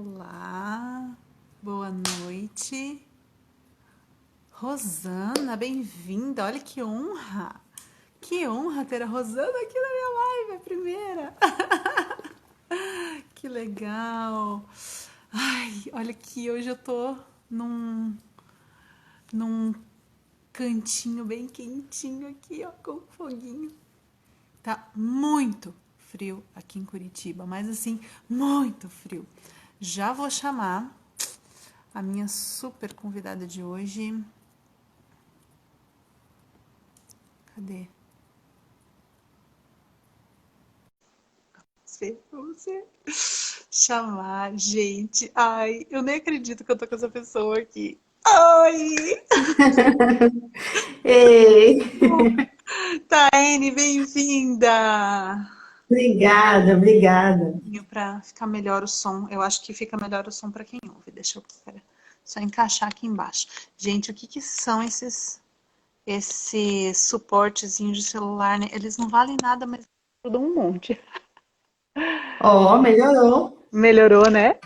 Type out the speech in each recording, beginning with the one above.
Olá, boa noite. Rosana, bem-vinda. Olha que honra. Que honra ter a Rosana aqui na minha live, a primeira. Que legal. Ai, olha que hoje eu tô num cantinho bem quentinho aqui, ó, com foguinho. Tá muito frio aqui em Curitiba, mas assim, muito frio. Já vou chamar a minha super convidada de hoje. Cadê? Você chamar, gente. Ai, eu nem acredito que eu tô com essa pessoa aqui. Oi! Ei, Taene, bem-vinda! obrigada, obrigada. Para ficar melhor o som, eu acho que fica melhor o som para quem ouve. Deixa eu só encaixar aqui embaixo. Gente, o que que são esses suportezinhos de celular, né? Eles não valem nada, mas ajudam um monte. Ó, melhorou. Melhorou, né?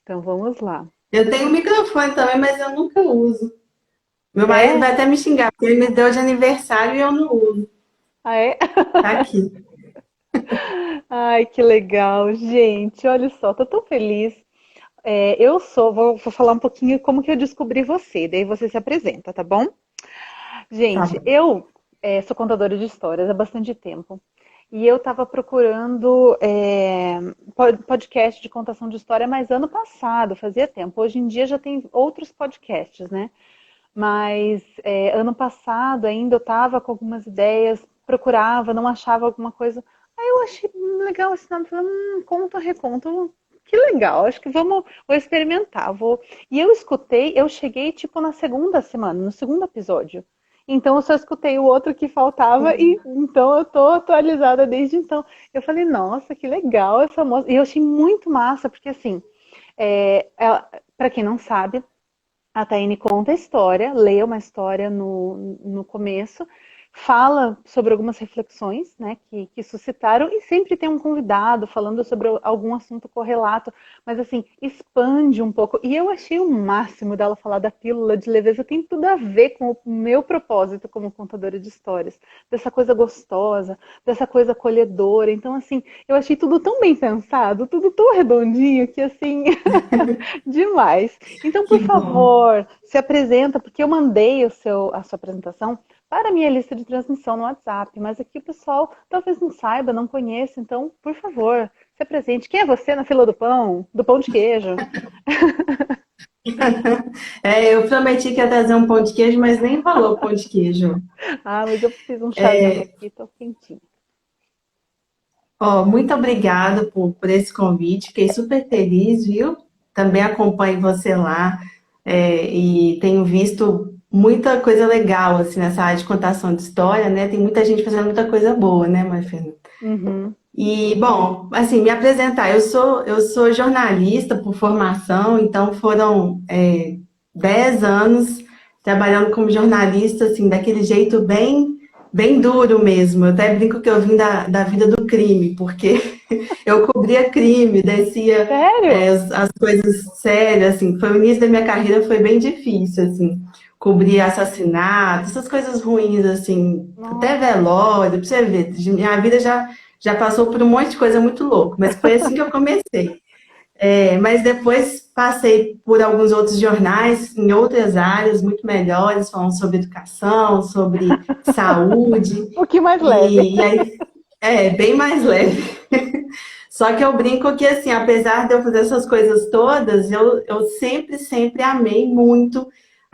Então vamos lá. Eu tenho um microfone também, mas eu nunca uso. Meu marido É? vai até me xingar, porque ele me deu de aniversário e eu não uso. Ah, é? Tá aqui. Ai, que legal, gente. Olha só, tô tão feliz. Vou falar um pouquinho como que eu descobri você, daí você se apresenta, tá bom? Tá Gente, bom. eu sou contadora de histórias há bastante tempo. E eu estava procurando podcast de contação de história, mas ano passado, fazia tempo. Hoje em dia já tem outros podcasts, né? Mas ano passado ainda eu estava com algumas ideias, procurava, não achava alguma coisa. Aí eu achei legal esse nome, falei, conta, reconta, que legal, acho que vou experimentar, vou. E eu escutei, eu cheguei tipo na segunda semana, no segundo episódio. Então eu só escutei o outro que faltava e então eu tô atualizada desde então. Eu falei, nossa, que legal essa moça. E eu achei muito massa, porque assim, para quem não sabe, a Taine conta a história, lê uma história no começo, fala sobre algumas reflexões, né, que suscitaram e sempre tem um convidado falando sobre algum assunto correlato, mas assim, expande um pouco. E eu achei o máximo dela falar da pílula de leveza, tem tudo a ver com o meu propósito como contadora de histórias, dessa coisa gostosa, dessa coisa acolhedora. Então, assim, eu achei tudo tão bem pensado, tudo tão redondinho que assim, demais. Então, por Que bom. favor, se apresenta, porque eu mandei a sua apresentação para a minha lista de transmissão no WhatsApp, mas aqui o pessoal talvez não saiba, não conheça, então, por favor, se apresente. Quem é você na fila do pão? Do pão de queijo? Eu prometi que ia trazer um pão de queijo, mas nem falou pão de queijo. Ah, mas eu fiz um chazinho aqui, tô quentinho. Ó, muito obrigada por esse convite, fiquei super feliz, viu? Também acompanho você lá, e tenho visto muita coisa legal assim nessa área de contação de história, né? Tem muita gente fazendo muita coisa boa, né, Marfena? Uhum. E, bom, assim, me apresentar, eu sou jornalista por formação, então foram 10 anos trabalhando como jornalista, assim, daquele jeito bem duro mesmo. Eu até brinco que eu vim da vida do crime, porque eu cobria crime, descia Sério? as coisas sérias, assim. Foi o início da minha carreira, foi bem difícil, assim. Cobrir assassinato, essas coisas ruins, assim, até Nossa. velório, pra você ver. Minha vida já passou por um monte de coisa muito louca, mas foi assim que eu comecei. Mas depois passei por alguns outros jornais em outras áreas muito melhores, falando sobre educação, sobre saúde, Um pouquinho mais leve. e aí bem mais leve. Só que eu brinco que, assim, apesar de eu fazer essas coisas todas, eu sempre amei muito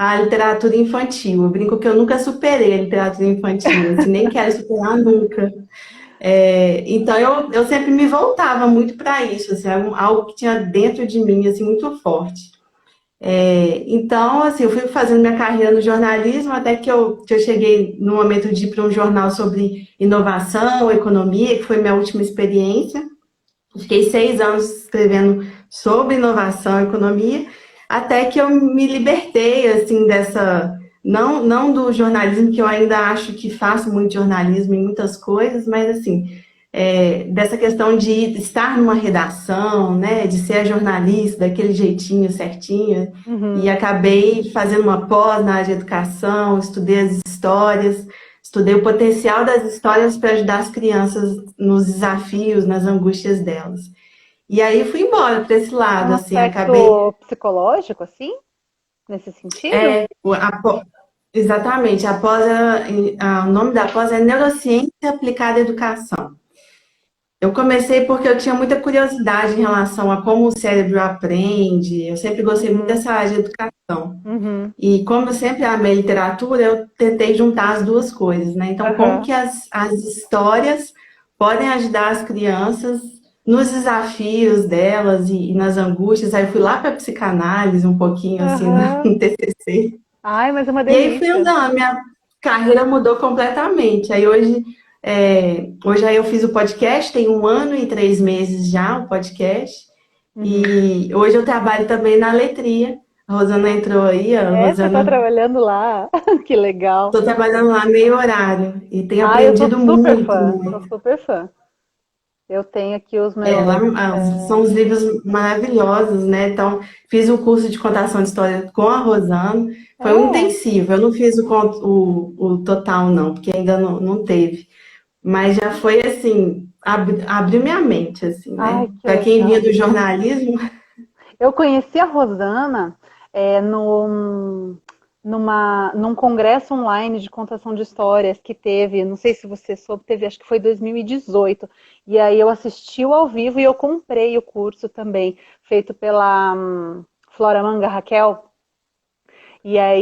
a literatura infantil. Eu brinco que eu nunca superei a literatura infantil, assim, nem quero superar nunca. Então eu sempre me voltava muito para isso, assim, era algo que tinha dentro de mim assim muito forte. Então, assim, eu fui fazendo minha carreira no jornalismo até que eu cheguei no momento de ir para um jornal sobre inovação, economia, que foi minha última experiência. Fiquei 6 anos escrevendo sobre inovação e economia, até que eu me libertei, assim, dessa... Não do jornalismo, que eu ainda acho que faço muito jornalismo em muitas coisas, mas, assim, dessa questão de estar numa redação, né, de ser a jornalista daquele jeitinho certinho, e Uhum. acabei fazendo uma pós na área de educação, estudei as histórias, estudei o potencial das histórias para ajudar as crianças nos desafios, nas angústias delas. E aí fui embora para esse É lado, um assim, acabei. aspecto psicológico, assim, nesse sentido? o- a pó- Exatamente, o nome da pós é Neurociência Aplicada à Educação. Eu comecei porque eu tinha muita curiosidade em relação a como o cérebro aprende. Eu sempre gostei muito Uhum. dessa área de educação. Uhum. E como eu sempre amei literatura, eu tentei juntar as duas coisas, né? Então, como Aham. que as histórias podem ajudar as crianças nos desafios delas e nas angústias. Aí eu fui lá para a psicanálise um pouquinho, assim, Aham. no TCC. Ai, mas é uma E aí fui delícia. andando, a minha carreira mudou completamente. Aí hoje aí eu fiz o podcast, tem 1 ano e 3 meses já o podcast. Uhum. E hoje eu trabalho também na letria. A Rosana entrou aí, a É, você tá Rosana, trabalhando lá. Que legal. estou trabalhando lá meio horário e tenho Ah, eu sou aprendido super muito, fã. Sou muito. super fã. Eu tenho aqui os Lá, meus. são os livros maravilhosos, né? Então, fiz o curso de contação de história com a Rosana. Foi um É. intensivo, eu não fiz o total, não, porque ainda não teve. Mas já foi assim, abriu minha mente, assim, Ai, né? que Para quem vinha legal. do jornalismo, Eu conheci a Rosana é, num congresso online de contação de histórias que teve, não sei se você soube, teve, acho que foi 2018. E aí eu assisti ao vivo e eu comprei o curso também, feito pela Flora Manga Raquel. E ah,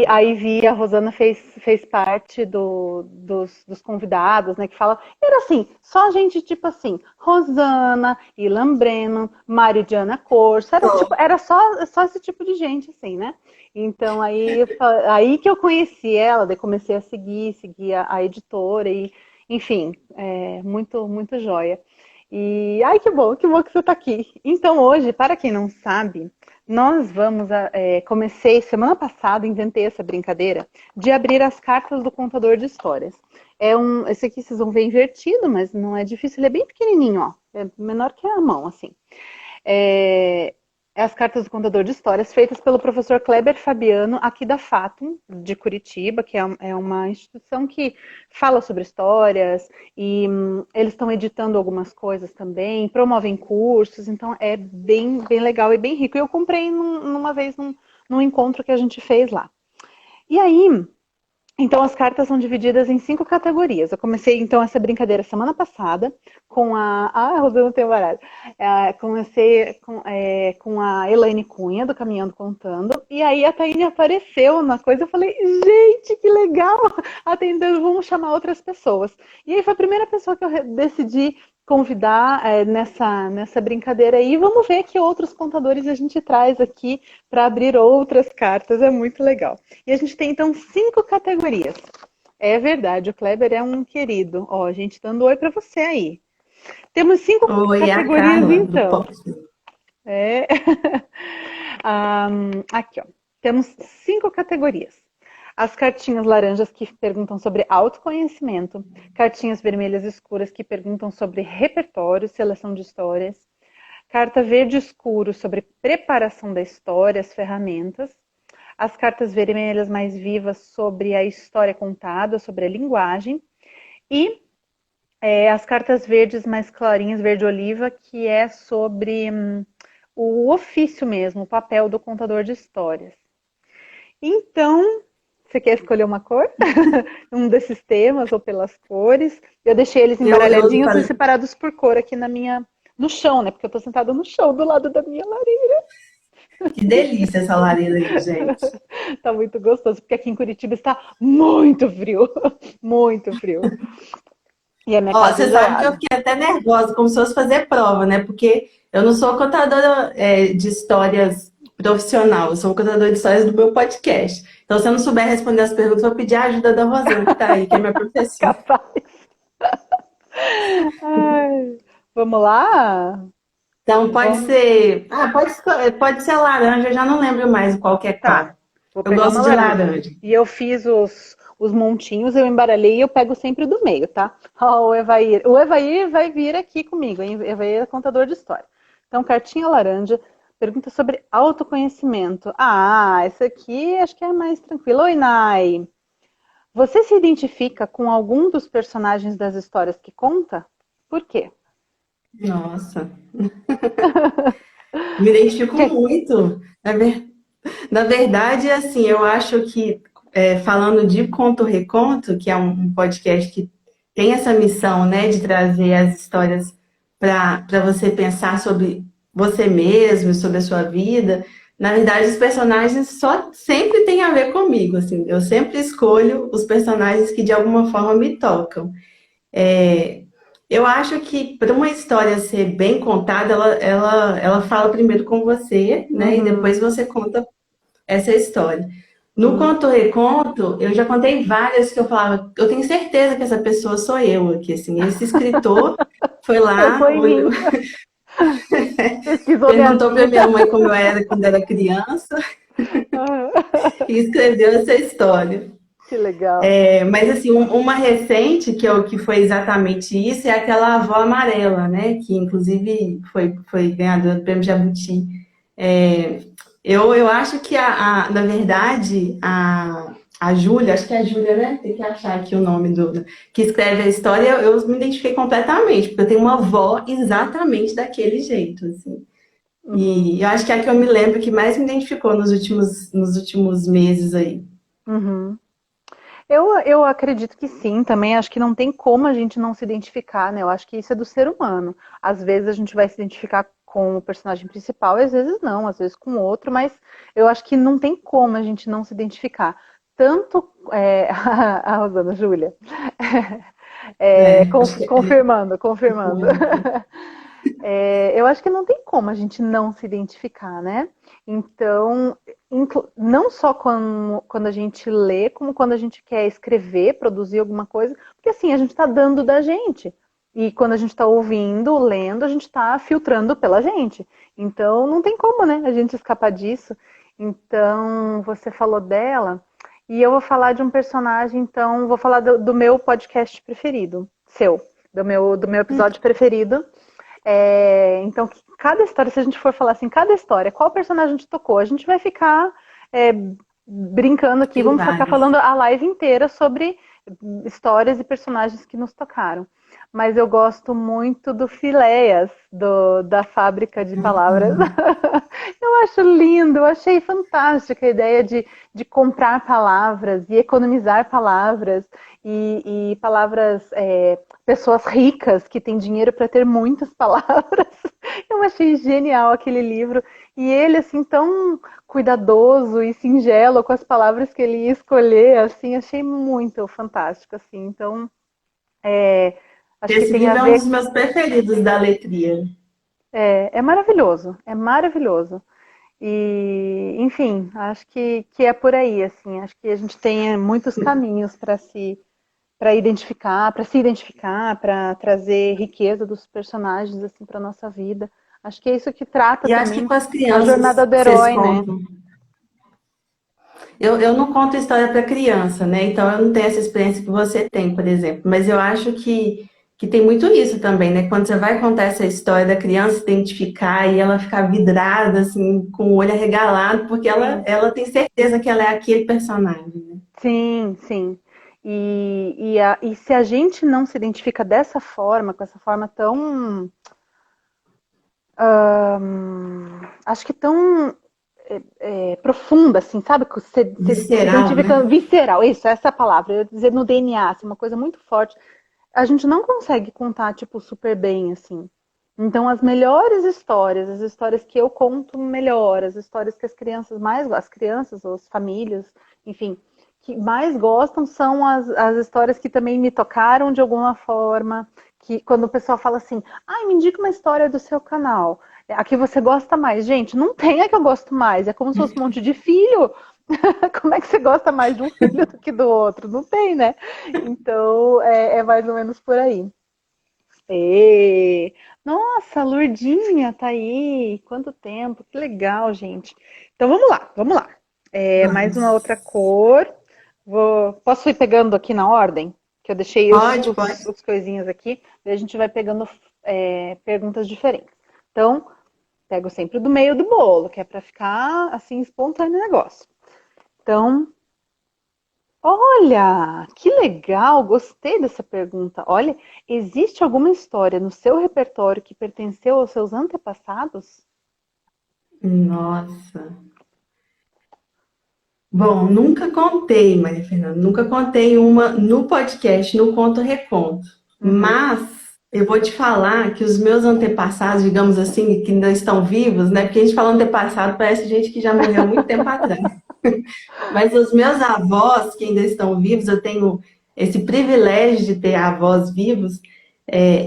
aí vi, a Rosana fez parte dos convidados, né? Que fala. Era assim, só gente tipo assim, Rosana, Ilan Brennan, Mário Diana Corso, era tipo, era só esse tipo de gente, assim, né? Então aí que eu conheci ela, daí comecei a seguir a editora e, enfim, muito, muito joia. E ai, que bom que você está aqui. Então hoje, para quem não sabe, nós vamos. Comecei semana passada, inventei essa brincadeira de abrir as cartas do contador de histórias. Esse aqui vocês vão ver invertido, mas não é difícil. Ele é bem pequenininho, ó. É menor que a mão, assim. É, as cartas do contador de histórias feitas pelo professor Kleber Fabiano, aqui da Fatum, de Curitiba, que é uma instituição que fala sobre histórias e eles estão editando algumas coisas também, promovem cursos, então é bem, bem legal e bem rico. E eu comprei numa vez num encontro que a gente fez lá. E aí, então, as cartas são divididas em 5 categorias. Eu comecei, então, essa brincadeira semana passada com a... Ah, a Rosana tem baralho. Comecei com a Elaine Cunha, do Caminhando Contando. E aí a Taine apareceu na coisa. Eu falei, gente, que legal! Atendendo, vamos chamar outras pessoas. E aí foi a primeira pessoa que eu decidi convidar nessa brincadeira aí. Vamos ver que outros contadores a gente traz aqui para abrir outras cartas. É muito legal. E a gente tem, então, 5 categorias. É verdade, o Kleber é um querido. Ó, a gente dando oi para você aí. Temos cinco oi, a categorias, Carla do então. Pop. É. Aqui, ó. Temos 5 categorias. As cartinhas laranjas que perguntam sobre autoconhecimento, cartinhas vermelhas escuras que perguntam sobre repertório, seleção de histórias, carta verde escuro sobre preparação da história, as ferramentas, as cartas vermelhas mais vivas sobre a história contada, sobre a linguagem, e as cartas verdes mais clarinhas, verde-oliva, que é sobre o ofício mesmo, o papel do contador de histórias. Então, você quer escolher uma cor? Um desses temas ou pelas cores? Eu deixei eles Eu embaralhadinhos e falei, separados por cor aqui no chão, né? Porque eu tô sentada no chão do lado da minha lareira. que delícia essa lareira aí, gente. Tá muito gostoso, porque aqui em Curitiba está muito frio. Muito frio. E a minha Ó, casa é você sabe que eu gelada. fiquei até nervosa, como se fosse fazer prova, né? Porque eu não sou contadora, de histórias profissional, eu sou contadora de histórias do meu podcast. Então, se eu não souber responder as perguntas, eu vou pedir a ajuda da Rosana, que tá aí, que é minha professora. Capaz. Ai, vamos lá? Então, pode Vamos. ser. Ah, pode ser laranja, eu já não lembro mais qual que é Tá. qual. Vou Eu pegar uma gosto de laranja. laranja. E eu fiz os montinhos, eu embaralhei e eu pego sempre o do meio, tá? Ó, o Evair. O Evair vai vir aqui comigo, hein? O Evair é contador de história. Então, cartinha laranja, pergunta sobre autoconhecimento. Ah, essa aqui acho que é mais tranquila. Oi, Nai. Você se identifica com algum dos personagens das histórias que conta? Por quê? Nossa, me identifico Que- muito. Na verdade, assim, eu acho que, falando de Conto Reconto, que é um podcast que tem essa missão, né, de trazer as histórias para você pensar sobre você mesmo, sobre a sua vida, na verdade, os personagens só sempre têm a ver comigo, assim, eu sempre escolho os personagens que de alguma forma me tocam. É, eu acho que para uma história ser bem contada, ela fala primeiro com você, né, e depois Uhum, você conta essa história. No sim. Conto Reconto, eu já contei várias que eu falava, eu tenho certeza que essa pessoa sou eu aqui, assim, esse escritor foi Eu tô lá, em olhou, mim. Pesquisou minha perguntou para vida. minha mãe como eu era quando era criança e escreveu essa história. Que legal. Mas assim, uma recente que foi exatamente isso é aquela Avó Amarela, né? Que inclusive foi ganhadora do Prêmio Jabuti. É, eu acho que na verdade, a Júlia, acho que é a Júlia, né? Tem que achar aqui o nome que escreve a história, eu me identifiquei completamente, porque eu tenho uma avó exatamente daquele jeito, assim. Uhum, E eu acho que é a que eu me lembro que mais me identificou nos últimos meses aí. uhum. Eu acredito que sim, também acho que não tem como a gente não se identificar, né? Eu acho que isso é do ser humano. Às vezes a gente vai se identificar com o personagem principal, e às vezes não, às vezes com outro, mas eu acho que não tem como a gente não se identificar. Tanto a Rosana Júlia, Acho que confirmando, confirmando. é. Eu acho que não tem como a gente não se identificar, né? Então, não só quando a gente lê, como quando a gente quer escrever, produzir alguma coisa, porque assim, a gente está dando da gente. E quando a gente está ouvindo, lendo, a gente está filtrando pela gente. Então, não tem como, né, a gente escapar disso. Então, você falou dela, e eu vou falar de um personagem, então, vou falar do meu podcast preferido, seu, do meu episódio preferido. Então, cada história, se a gente for falar assim, cada história, qual personagem te tocou? A gente vai ficar é, brincando aqui, Tem vamos ficar vários. falando a live inteira sobre histórias e personagens que nos tocaram. Mas eu gosto muito do Filéias, da Fábrica de Palavras. Eu acho lindo, eu achei fantástica a ideia de comprar palavras e economizar palavras e palavras, pessoas ricas que têm dinheiro para ter muitas palavras. Eu achei genial aquele livro e ele assim tão cuidadoso e singelo com as palavras que ele ia escolher, assim, achei muito fantástico, assim. Então, acho que Esse tem a livro é um ver. dos meus preferidos da letria. É maravilhoso, é maravilhoso. E, enfim, acho que é por aí, assim. Acho que a gente tem muitos caminhos para se identificar, para trazer riqueza dos personagens assim para nossa vida. Acho que é isso que trata E acho que também com as a jornada crianças do vocês herói, né? contam. Eu não conto história para criança, né? Então eu não tenho essa experiência que você tem, por exemplo. Mas eu acho que tem muito isso também, né? Quando você vai contar essa história da criança se identificar e ela ficar vidrada, assim, com o olho arregalado, porque ela, Sim, ela tem certeza que ela é aquele personagem, né? sim, sim. E se a gente não se identifica dessa forma, com essa forma tão, acho que tão profunda, assim, sabe? Que você se Visceral, identifica né? visceral, isso, essa é a palavra, eu ia dizer no DNA, assim, uma coisa muito forte. A gente não consegue contar, tipo, super bem, assim. Então, as melhores histórias, as histórias que eu conto melhor, as histórias que as crianças mais as crianças, ou as famílias, enfim, que mais gostam são as histórias que também me tocaram de alguma forma, que quando o pessoal fala assim, ai, me indica uma história do seu canal, a que você gosta mais. Gente, não tem a que eu gosto mais, é como se fosse um monte de filho. Como é que você gosta mais de um filho do que do outro? Não tem, né? Então, é mais ou menos por aí. Nossa, a Lourdinha tá aí. Quanto tempo, que legal, gente. Então vamos lá, vamos lá. Mais uma Vamos. outra cor. Posso ir pegando aqui na ordem? Que eu deixei Pode, pode. os coisinhas aqui, daí a gente vai pegando perguntas diferentes. Então, pego sempre do meio do bolo, que é para ficar assim espontâneo o negócio. Então, olha, que legal, gostei dessa pergunta. Olha, existe alguma história no seu repertório que pertenceu aos seus antepassados? Nossa. Bom, nunca contei, Maria Fernanda, nunca contei uma no podcast, no Conto Reconto. Uhum. Mas eu vou te falar que os meus antepassados, digamos assim, que ainda estão vivos, né? Porque a gente fala antepassado, parece gente que já morreu há muito tempo atrás. Mas os meus avós, que ainda estão vivos, eu tenho esse privilégio de ter avós vivos,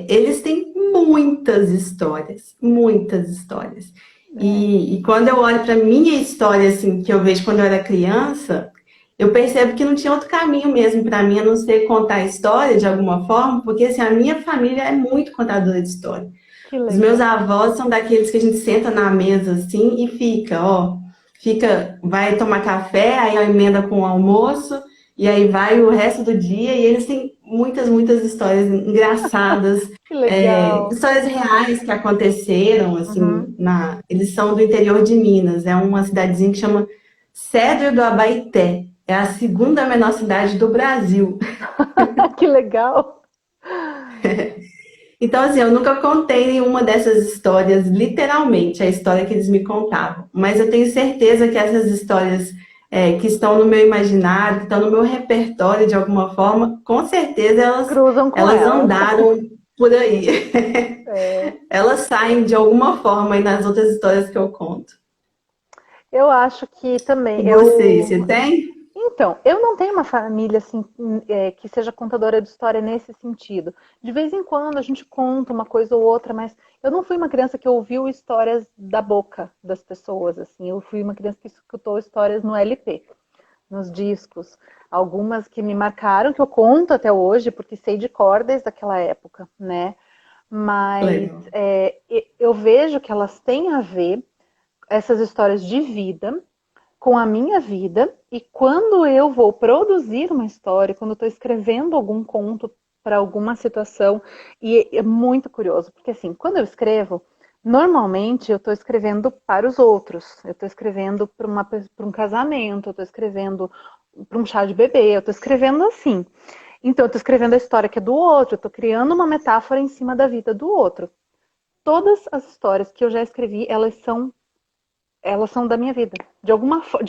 eles têm muitas histórias, muitas histórias. É, E quando eu olho para minha história, assim, que eu vejo quando eu era criança, eu percebo que não tinha outro caminho mesmo para mim, a não ser contar a história de alguma forma, porque assim, a minha família é muito contadora de história. que Os meus legal. avós são daqueles que a gente senta na mesa assim e fica, ó, vai tomar café, aí emenda com o almoço, e aí vai o resto do dia, e eles têm muitas, muitas histórias engraçadas, Que legal. histórias reais que aconteceram, Uhum. assim, eles são do interior de Minas, é uma cidadezinha que chama Cedro do Abaeté, é a segunda menor cidade do Brasil. Que legal. Então, assim, eu nunca contei nenhuma dessas histórias, literalmente, a história que eles me contavam. Mas eu tenho certeza que essas histórias que estão no meu imaginário, que estão no meu repertório de alguma forma, com certeza Cruzam com elas elas. andaram por aí. É, Elas saem de alguma forma aí nas outras histórias que eu conto. eu acho que E também, você tem? então, eu não tenho uma família assim que seja contadora de história nesse sentido. De vez em quando a gente conta uma coisa ou outra, mas eu não fui uma criança que ouviu histórias da boca das pessoas, assim. Eu fui uma criança que escutou histórias no LP, nos discos. Algumas que me marcaram, que eu conto até hoje, porque sei de cor desde aquela época, né? Mas Legal. eu vejo que elas têm a ver, essas histórias de vida, com a minha vida, e quando eu vou produzir uma história, quando eu estou escrevendo algum conto para alguma situação, e é muito curioso, porque assim, quando eu escrevo, normalmente eu estou escrevendo para os outros, eu estou escrevendo para um casamento, eu estou escrevendo para um chá de bebê, eu estou escrevendo assim. Então, eu estou escrevendo a história que é do outro, eu estou criando uma metáfora em cima da vida do outro. Todas as histórias que eu já escrevi, elas são da minha vida. De alguma forma,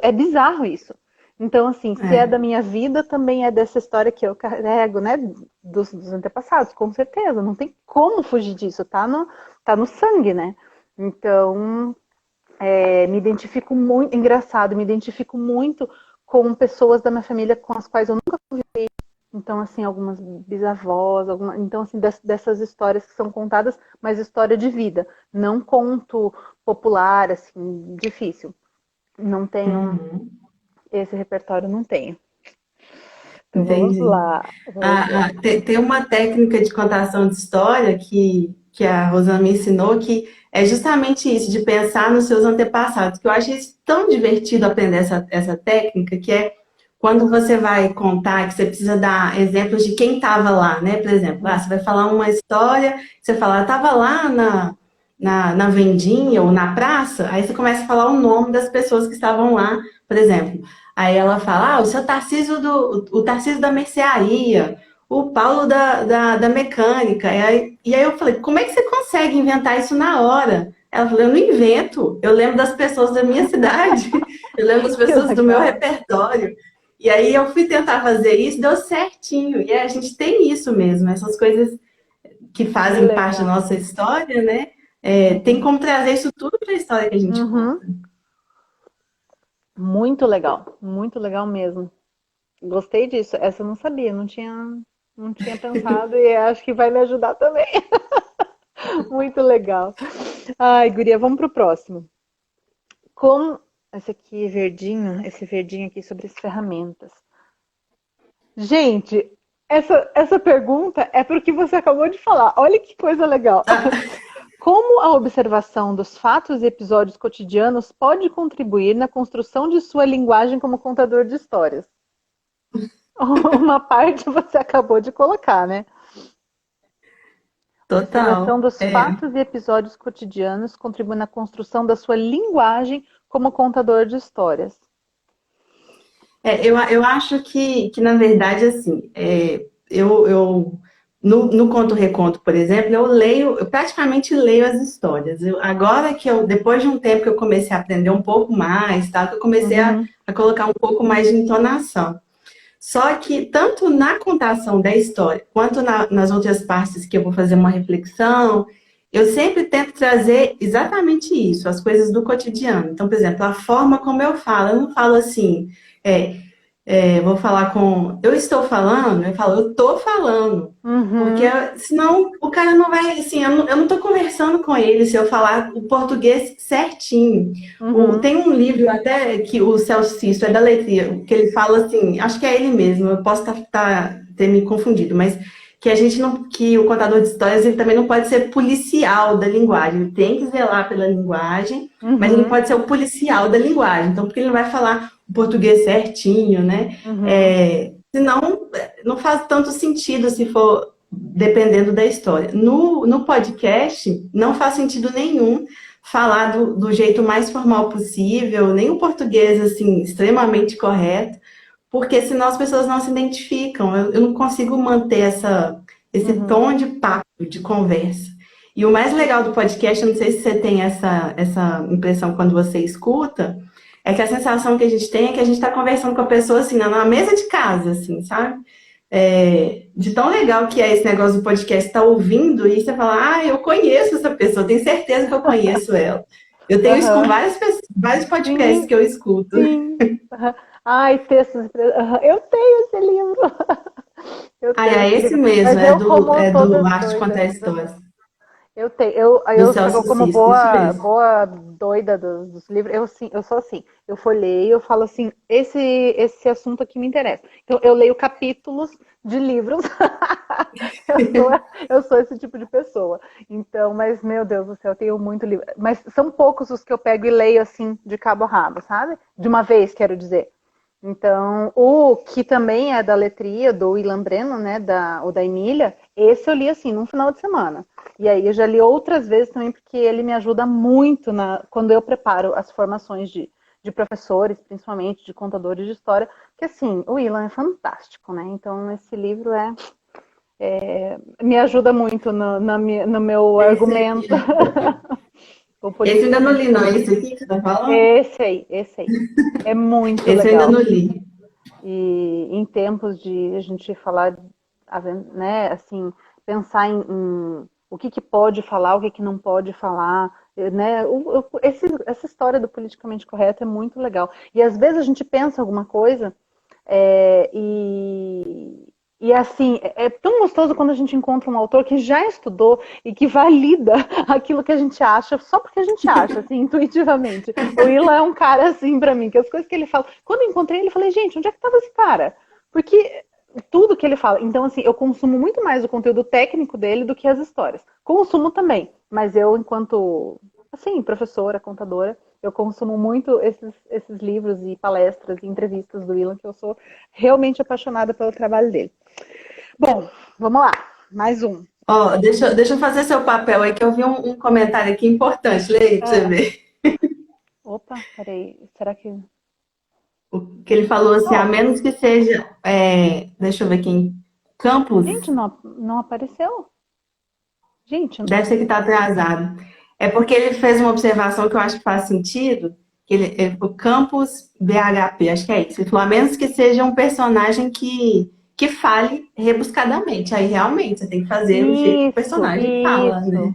é bizarro isso. Então, assim, se é É, da minha vida, também é dessa história que eu carrego, né? Dos antepassados, com certeza. Não tem como fugir disso, tá no sangue, né? Então, me identifico muito, engraçado, me identifico muito com pessoas da minha família com as quais eu nunca convivi. Então, assim, algumas bisavós, então, assim, dessas histórias que são contadas, mas história de vida, não conto popular, assim, difícil. Não tenho uhum, esse repertório, não tenho. Então, vamos entendi. lá, vamos lá. Tem uma técnica de contação de história que a Rosana me ensinou que é justamente isso, de pensar nos seus antepassados, que eu achei isso tão divertido aprender essa técnica, que é quando você vai contar, que você precisa dar exemplos de quem estava lá, né? Por exemplo, você vai falar uma história, você fala, estava lá na vendinha ou na praça, aí você começa a falar o nome das pessoas que estavam lá, por exemplo. Aí ela fala, o seu o Tarcísio da mercearia, o Paulo da mecânica. E aí eu falei, como é que você consegue inventar isso na hora? Ela falou, eu não invento, eu lembro das pessoas da minha cidade, eu lembro das Que pessoas do meu legal. repertório. E aí eu fui tentar fazer isso, deu certinho. E a gente tem isso mesmo, essas coisas que Que fazem parte da legal. nossa história, né? Tem Uhum. como trazer isso tudo para a história que a gente Uhum. conta. Muito legal mesmo. Gostei disso. Essa eu não sabia, não tinha pensado e acho que vai me ajudar também. Muito legal. Ai, guria, vamos pro próximo. Como esse verdinho aqui sobre as ferramentas. Gente, essa pergunta é pro que você acabou de falar. Olha que coisa legal. Como a observação dos fatos e episódios cotidianos pode contribuir na construção de sua linguagem como contador de histórias? Uma parte você acabou de colocar, né? A observação Total. dos fatos e episódios cotidianos contribui na construção da sua linguagem como contador de histórias. Eu acho que, na verdade, assim, no Conto Reconto, por exemplo, eu praticamente leio as histórias. Agora depois de um tempo que eu comecei a aprender um pouco mais, tá, que eu comecei a colocar um pouco mais de entonação. Só que, tanto na contação da história, quanto nas outras partes que eu vou fazer uma reflexão, eu sempre tento trazer exatamente isso, as coisas do cotidiano. Então, por exemplo, a forma como eu falo, eu não falo assim, vou falar eu estou falando, eu falo, eu estou falando. Porque senão o cara não vai, assim, eu não estou conversando com ele se eu falar o português certinho. Tem um livro até que o Celso Cisto, é da Letria, que ele fala assim, acho que é ele mesmo, eu posso ter me confundido, mas que a gente não, que o contador de histórias ele também não pode ser policial da linguagem, ele tem que zelar pela linguagem, mas ele não pode ser o policial da linguagem, então porque ele não vai falar o português certinho, né? Senão não faz tanto sentido se for dependendo da história. No podcast, não faz sentido nenhum falar do jeito mais formal possível, nem o português, assim, extremamente correto, porque senão as pessoas não se identificam. Eu não consigo manter esse tom de papo, de conversa. E o mais legal do podcast, eu não sei se você tem essa impressão quando você escuta, é que a sensação que a gente tem é que a gente está conversando com a pessoa, assim, na mesa de casa, assim, sabe? De tão legal que é esse negócio do podcast, tá ouvindo e você fala, eu conheço essa pessoa, tenho certeza que eu conheço ela. Eu tenho isso com vários podcasts que eu escuto. Sim. Ai, textos. Eu tenho esse livro. É esse mesmo, é do Arte de Contar Histórias. Eu tenho, eu sou como Cisto, isso mesmo. boa doida dos livros. Eu sou assim, eu folheio, eu falo assim, esse assunto aqui me interessa. Então eu leio capítulos de livros. eu sou esse tipo de pessoa. Então, mas meu Deus do céu, eu tenho muito livro. Mas são poucos os que eu pego e leio assim de cabo a rabo, sabe? De uma vez, quero dizer. Então, o que também é da letria, do Ilan Breno, né, ou da Emília, esse eu li assim, num final de semana. E aí eu já li outras vezes também, porque ele me ajuda muito quando eu preparo as formações de professores, principalmente de contadores de história, que assim, o Ilan é fantástico, né? Então, esse livro me ajuda muito no meu argumento. Esse eu ainda não li, não. Esse aqui que você tá falando? Esse aí. É muito legal. Esse eu ainda não li. E em tempos de a gente falar, né, assim, pensar em o que pode falar, o que não pode falar, né? Essa história do politicamente correto é muito legal. E às vezes a gente pensa alguma coisa e assim, é tão gostoso quando a gente encontra um autor que já estudou e que valida aquilo que a gente acha, só porque a gente acha, assim, intuitivamente. O Ilan é um cara assim pra mim, que as coisas que ele fala... Quando eu encontrei ele, eu falei, gente, onde é que tava esse cara? Porque tudo que ele fala... Então, assim, eu consumo muito mais o conteúdo técnico dele do que as histórias. Consumo também, mas eu, enquanto, assim, professora, contadora, eu consumo muito esses livros e palestras e entrevistas do Ilan, que eu sou realmente apaixonada pelo trabalho dele. Bom, vamos lá. Mais um. Deixa eu fazer seu papel aí, que eu vi um comentário aqui importante. Leia aí pra você ver. Opa, peraí. Será que... O que ele falou assim, a menos que seja... deixa eu ver quem... Campos? Gente, não apareceu. Gente, não... Deve ser que tá atrasado. É porque ele fez uma observação que eu acho que faz sentido, que o Campus BHP, acho que é isso. Ele falou, a menos que seja um personagem que fale rebuscadamente. Aí, realmente, você tem que fazer o jeito que o personagem fala, né?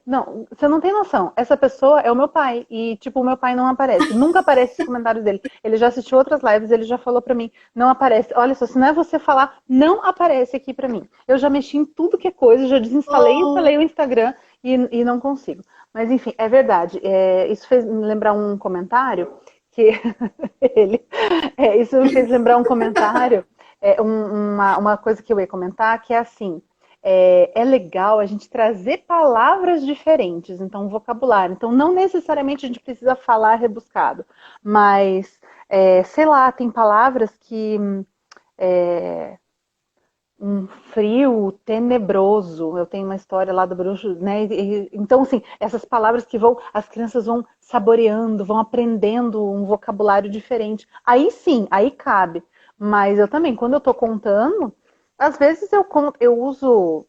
Não, você não tem noção. Essa pessoa é o meu pai. E, tipo, o meu pai não aparece. Nunca aparece os comentários dele. Ele já assistiu outras lives, ele já falou pra mim. Não aparece. Olha só, se não é você falar, não aparece aqui pra mim. Eu já mexi em tudo que é coisa, já desinstalei e instalei o Instagram e não consigo. Mas, enfim, é verdade. Isso fez me lembrar um comentário que... isso me fez lembrar um comentário... uma coisa que eu ia comentar, que é assim, é legal a gente trazer palavras diferentes, então, vocabulário. Então, não necessariamente a gente precisa falar rebuscado, mas, sei lá, tem palavras que... um frio tenebroso. Eu tenho uma história lá do bruxo, né? Então, assim, essas palavras que as crianças vão saboreando, vão aprendendo um vocabulário diferente. Aí sim, aí cabe. Mas eu também, quando eu tô contando, às vezes eu uso,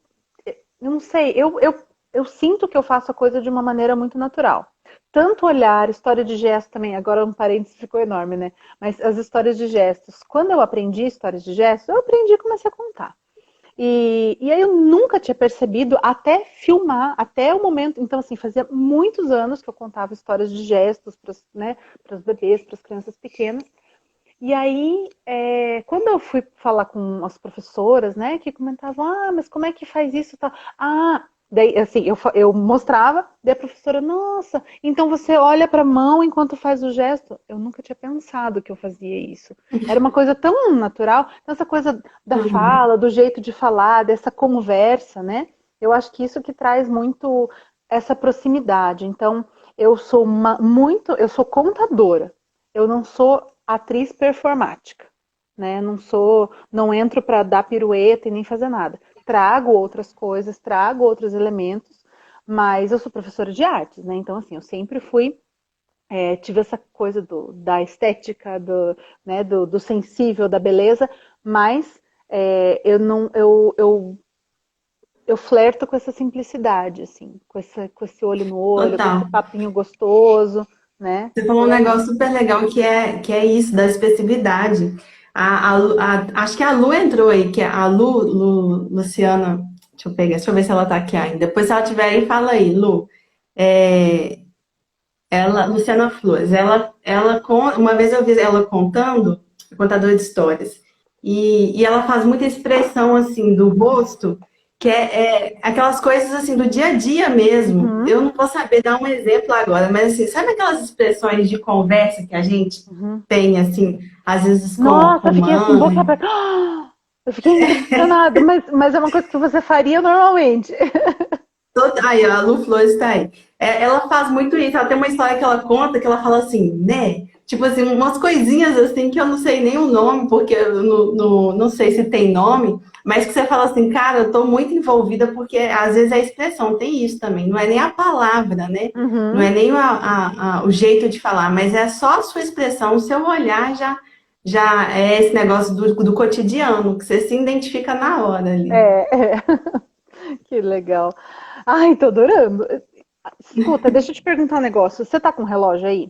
eu não sei, eu sinto que eu faço a coisa de uma maneira muito natural. Tanto olhar, história de gesto também, agora um parênteses ficou enorme, né? Mas as histórias de gestos, quando eu aprendi histórias de gestos, eu aprendi e comecei a contar. E aí eu nunca tinha percebido até filmar, até o momento. Então, assim, fazia muitos anos que eu contava histórias de gestos para né, os bebês, para as crianças pequenas. E aí, quando eu fui falar com as professoras, né, que comentavam, mas como é que faz isso? Tal? Daí, assim, eu mostrava, daí a professora, nossa, então você olha para a mão enquanto faz o gesto. Eu nunca tinha pensado que eu fazia isso. Era uma coisa tão natural. Então, essa coisa da Uhum. fala, do jeito de falar, dessa conversa, né? Eu acho que isso que traz muito essa proximidade. Então, eu sou eu sou contadora. Eu não sou atriz performática, né? Não entro para dar pirueta e nem fazer nada. Trago outras coisas, trago outros elementos, mas eu sou professora de artes, né? Então, assim, eu sempre tive essa coisa da estética, né, do sensível, da beleza, mas eu não, eu flerto com essa simplicidade, assim, com esse olho no olho, com esse Total. papinho gostoso, né? Você falou um Por aí. negócio super legal que é isso, da expressividade. Acho que a Lu entrou aí, que é a Luciana. Deixa eu ver se ela tá aqui ainda. Depois, se ela tiver aí, fala aí, Lu. É, Luciana Flores, uma vez eu vi ela contando, contadora de histórias, e ela faz muita expressão assim do rosto, que é aquelas coisas assim do dia a dia mesmo. Uhum, Eu não vou saber dar um exemplo agora, mas assim, sabe aquelas expressões de conversa que a gente uhum. tem assim, às vezes Nossa, com eu fiquei assim, boca mãe? aberta. Eu fiquei impressionada, mas é uma coisa que você faria normalmente. Aí, a Lu Flores está aí. Ela faz muito isso. Ela tem uma história que ela conta que ela fala assim, né? Tipo assim, umas coisinhas assim que eu não sei nem o nome, porque eu não sei se tem nome, mas que você fala assim, cara, eu tô muito envolvida porque às vezes a expressão tem isso também. Não é nem a palavra, né? Não é Uhum. nem o jeito de falar, mas é só a sua expressão, o seu olhar já é esse negócio do cotidiano, que você se identifica na hora ali. É. Que legal. Ai, tô adorando. Escuta, deixa eu te perguntar um negócio. Você tá com relógio aí?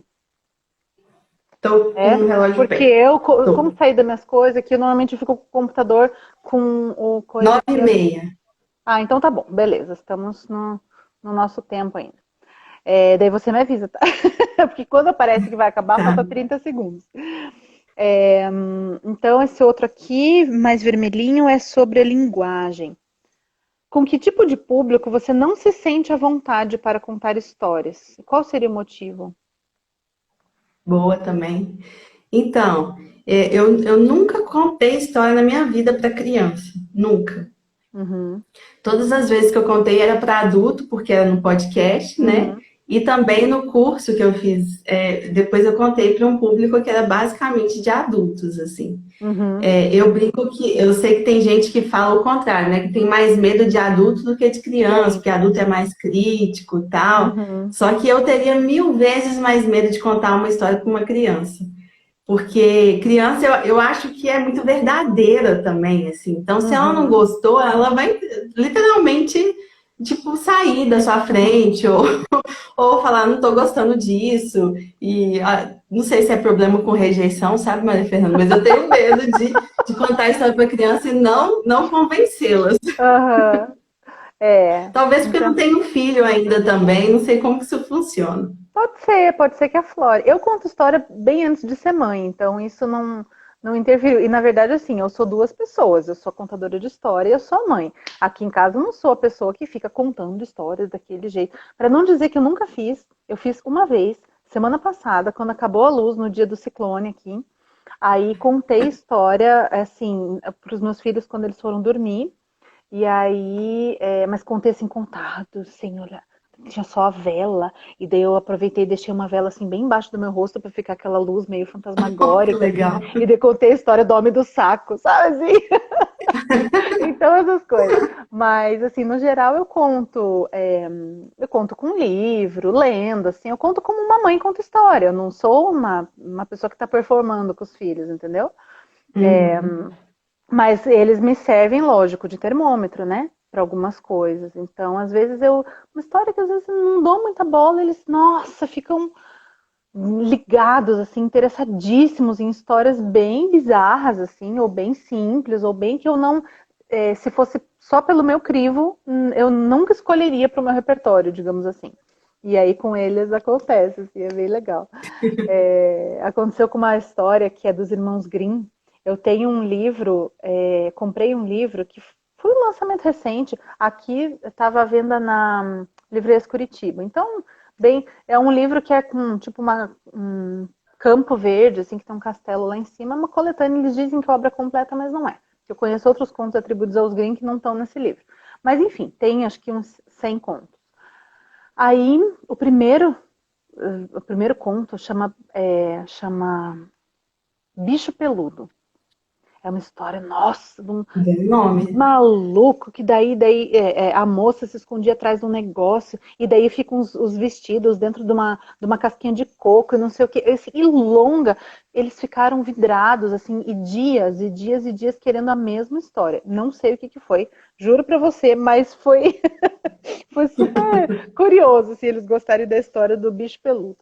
Tô com É? um relógio de Porque pé. como Tô. sair das minhas coisas aqui, eu normalmente fico com o computador com o coisa Nove e aqui. meia. Então tá bom, beleza. Estamos no nosso tempo ainda. Daí você me avisa, tá? Porque quando aparece que vai acabar, Tá. falta 30 segundos. Então, esse outro aqui, mais vermelhinho, é sobre a linguagem. Com que tipo de público você não se sente à vontade para contar histórias? Qual seria o motivo? Boa também. Então, eu nunca contei história na minha vida para criança. Nunca. Uhum, Todas as vezes que eu contei era para adulto, porque era no podcast, né? uhum, E também no curso que eu fiz, depois eu contei para um público que era basicamente de adultos, assim. uhum, Eu brinco que eu sei que tem gente que fala o contrário, né? Que tem mais medo de adulto do que de criança, tem. porque adulto é mais crítico e tal. Uhum, Só que eu teria 1000 vezes mais medo de contar uma história para uma criança. Porque criança eu acho que é muito verdadeira também, assim. Então, se ela não uhum. gostou, ela vai literalmente, tipo, sair da sua frente ou falar, não tô gostando disso. E não sei se é problema com rejeição, sabe, Maria Fernanda? Mas eu tenho medo de contar a história para criança e não convencê-las. Aham. Talvez porque eu não Então, tenho filho ainda também, não sei como que isso funciona. pode ser que aflore. Eu conto história bem antes de ser mãe, então isso não interferiu. E na verdade, assim, eu sou duas pessoas. Eu sou contadora de história e eu sou a mãe. Aqui em casa eu não sou a pessoa que fica contando histórias daquele jeito. Para não dizer que eu nunca fiz, eu fiz uma vez, semana passada, quando acabou a luz no dia do ciclone aqui. Aí contei história, assim, para os meus filhos quando eles foram dormir. E aí, mas contei assim, contado, sem olhar. Tinha só a vela, e daí eu aproveitei e deixei uma vela assim bem embaixo do meu rosto pra ficar aquela luz meio Oh, que fantasmagórica, assim. legal. E daí contei a história do homem do saco, sabe assim? Então, essas coisas. Mas, assim, no geral, eu conto com livro, lendo, assim, eu conto como uma mãe conta história. Eu não sou uma pessoa que está performando com os filhos, entendeu? Uhum. Mas eles me servem, lógico, de termômetro, né? Para algumas coisas. Então, às vezes, uma história que às vezes eu não dou muita bola, eles, nossa, ficam ligados, assim, interessadíssimos em histórias bem bizarras, assim, ou bem simples, ou bem que eu não, se fosse só pelo meu crivo, eu nunca escolheria para o meu repertório, digamos assim. E aí com eles acontece, assim, é bem legal. Aconteceu com uma história que é dos irmãos Grimm. Eu tenho um livro, comprei um livro que foi um lançamento recente. Aqui estava à venda na Livrarias Curitiba. Então, bem, é um livro que é com tipo um campo verde, assim, que tem um castelo lá em cima, é uma coletânea. Eles dizem que é obra completa, mas não é. Eu conheço outros contos atribuídos aos Grimm que não estão nesse livro. Mas enfim, tem acho que uns 100 contos. Aí, o primeiro conto chama Bicho Peludo. É uma história, nossa, de um Bom nome. maluco, que daí a moça se escondia atrás de um negócio, e daí ficam os vestidos dentro de uma casquinha de coco e não sei o que. E longa, eles ficaram vidrados, assim, e dias, e dias, e dias querendo a mesma história. Não sei o que foi, juro pra você, mas foi, foi super curioso, se eles gostarem da história do bicho peludo.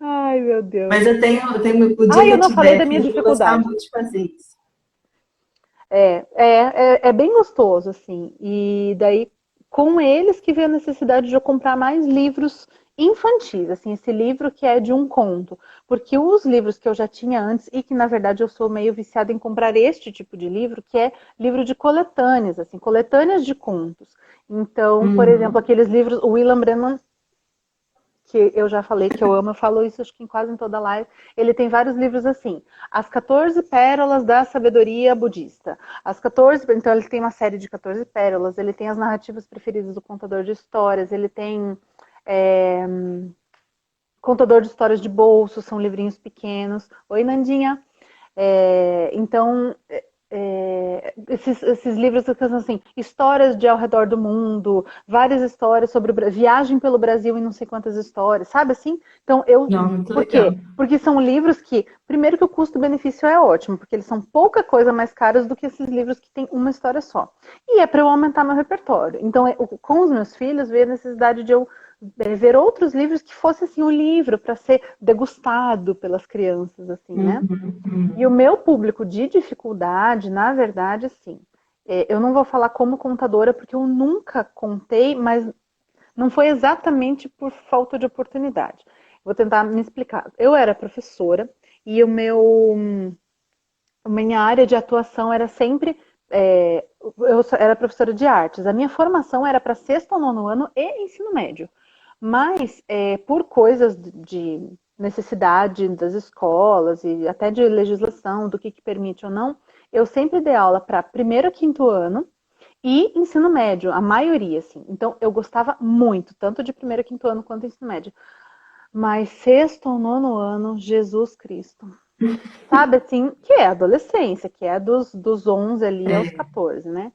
Ai, meu Deus. Mas eu tenho, o dia Ai, que eu eu não falei tiver da minha filho, eu vou gostar dificuldade. muito de fazer isso. É bem gostoso, assim. E daí, com eles que veio a necessidade de eu comprar mais livros infantis, assim, esse livro que é de um conto. Porque os livros que eu já tinha antes, e que na verdade eu sou meio viciada em comprar este tipo de livro, que é livro de coletâneas, assim, coletâneas de contos. Então, por exemplo, Uhum. aqueles livros, o William Brennan que eu já falei que eu amo, eu falo isso acho que em quase em toda live. Ele tem vários livros assim, As 14 Pérolas da Sabedoria Budista. As 14, então ele tem uma série de 14 pérolas, ele tem as narrativas preferidas do contador de histórias, ele tem é, contador de histórias de bolso, são livrinhos pequenos. Oi, Nandinha. Então, esses livros que são assim, histórias de ao redor do mundo, várias histórias sobre viagem pelo Brasil e não sei quantas histórias, sabe assim? Então, Não, muito por legal. quê? Porque são livros que, primeiro que o custo-benefício é ótimo, porque eles são pouca coisa mais caros do que esses livros que têm uma história só. E é para eu aumentar meu repertório. Então, com os meus filhos, veio a necessidade de eu ver outros livros que fosse assim um livro para ser degustado pelas crianças, assim, né? Uhum, E o uhum. meu público de dificuldade, na verdade, assim, eu não vou falar como contadora, porque eu nunca contei, mas não foi exatamente por falta de oportunidade. Vou tentar me explicar. Eu era professora e a minha área de atuação era sempre. Eu era professora de artes. A minha formação era para sexto ou nono ano e ensino médio. Mas, por coisas de necessidade das escolas e até de legislação, do que permite ou não, eu sempre dei aula para primeiro a quinto ano e ensino médio, a maioria, assim. Então, eu gostava muito, tanto de primeiro a quinto ano quanto ensino médio. Mas sexto ou nono ano, Jesus Cristo. Sabe, assim, que é a adolescência, que é dos 11 ali aos É, 14, né?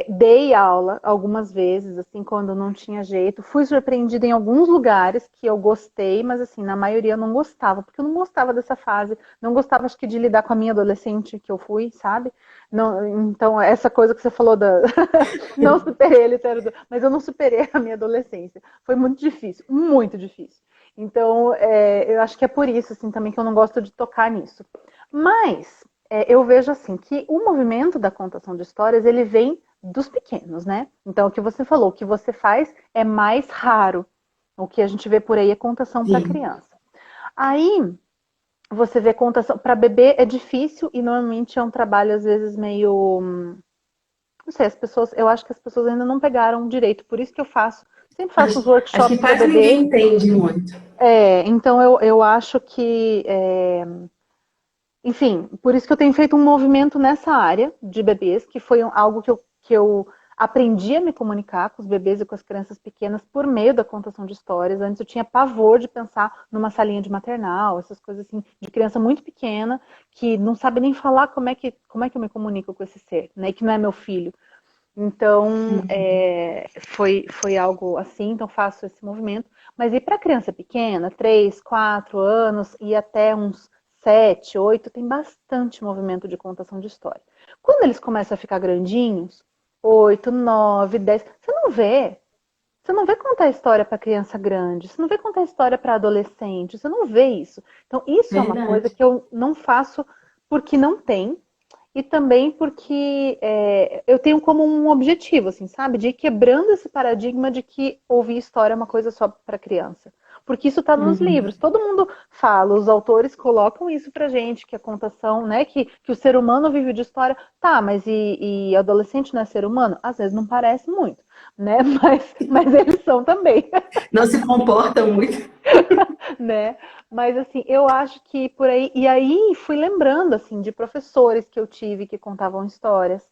Dei aula algumas vezes, assim, quando não tinha jeito. Fui surpreendida em alguns lugares que eu gostei, mas, assim, na maioria eu não gostava, porque eu não gostava dessa fase. Não gostava, acho que, de lidar com a minha adolescente que eu fui, sabe? Não, então, essa coisa que você falou da. Não superei a literatura, mas eu não superei a minha adolescência. Foi muito difícil, muito difícil. Então, eu acho que é por isso, assim, também que eu não gosto de tocar nisso. Mas eu vejo assim que o movimento da contação de histórias ele vem dos pequenos, né? Então, o que você falou, o que você faz é mais raro. O que a gente vê por aí é contação para sim. criança. Aí, você vê contação para bebê é difícil e normalmente é um trabalho às vezes meio, não sei, eu acho que as pessoas ainda não pegaram direito, por isso que eu sempre faço Acho, uns acho que workshops para quase ninguém bebê. entende muito. Então eu acho que enfim, por isso que eu tenho feito um movimento nessa área de bebês, que foi algo que eu aprendi a me comunicar com os bebês e com as crianças pequenas por meio da contação de histórias. Antes eu tinha pavor de pensar numa salinha de maternal, essas coisas assim, de criança muito pequena, que não sabe nem falar como é que eu me comunico com esse ser, né? E que não é meu filho. Então, foi algo assim, então faço esse movimento. Mas e para criança pequena, 3, 4 anos e até uns 7, 8, tem bastante movimento de contação de história. Quando eles começam a ficar grandinhos, 8, 9, 10, você não vê. Você não vê contar história para criança grande, você não vê contar história para adolescente, você não vê isso. Então, isso é uma coisa Verdade. que eu não faço porque não tem, e também porque eu tenho como um objetivo, assim, sabe? De ir quebrando esse paradigma de que ouvir história é uma coisa só para criança. Porque isso está nos Uhum. livros. Todo mundo fala, os autores colocam isso pra gente, que a contação, né? Que o ser humano vive de história. Tá, mas e adolescente não é ser humano? Às vezes não parece muito, né? Mas eles são também. Não se comporta muito. Né? Mas assim, eu acho que por aí. E aí fui lembrando assim de professores que eu tive que contavam histórias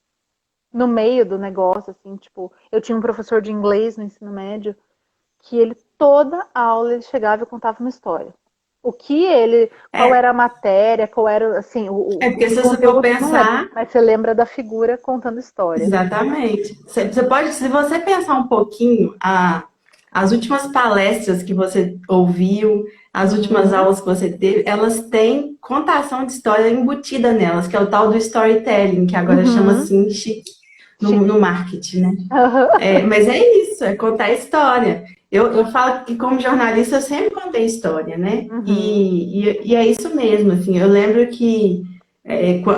no meio do negócio, assim, tipo, eu tinha um professor de inglês no ensino médio que ele toda aula ele chegava e contava uma história. Qual É, era a matéria, qual era assim, porque os se você for conteúdos, não lembro, pensar, mas você lembra da figura contando história. exatamente. Você pode, se você pensar um pouquinho, as últimas palestras que você ouviu, as últimas Uhum, aulas que você teve, elas têm contação de história embutida nelas, que é o tal do storytelling, que agora chama uhum, assim chique no chique. marketing, né? Uhum, Mas é isso, é contar história. Eu falo que como jornalista eu sempre contei história, né? uhum, E é isso mesmo, assim, eu lembro que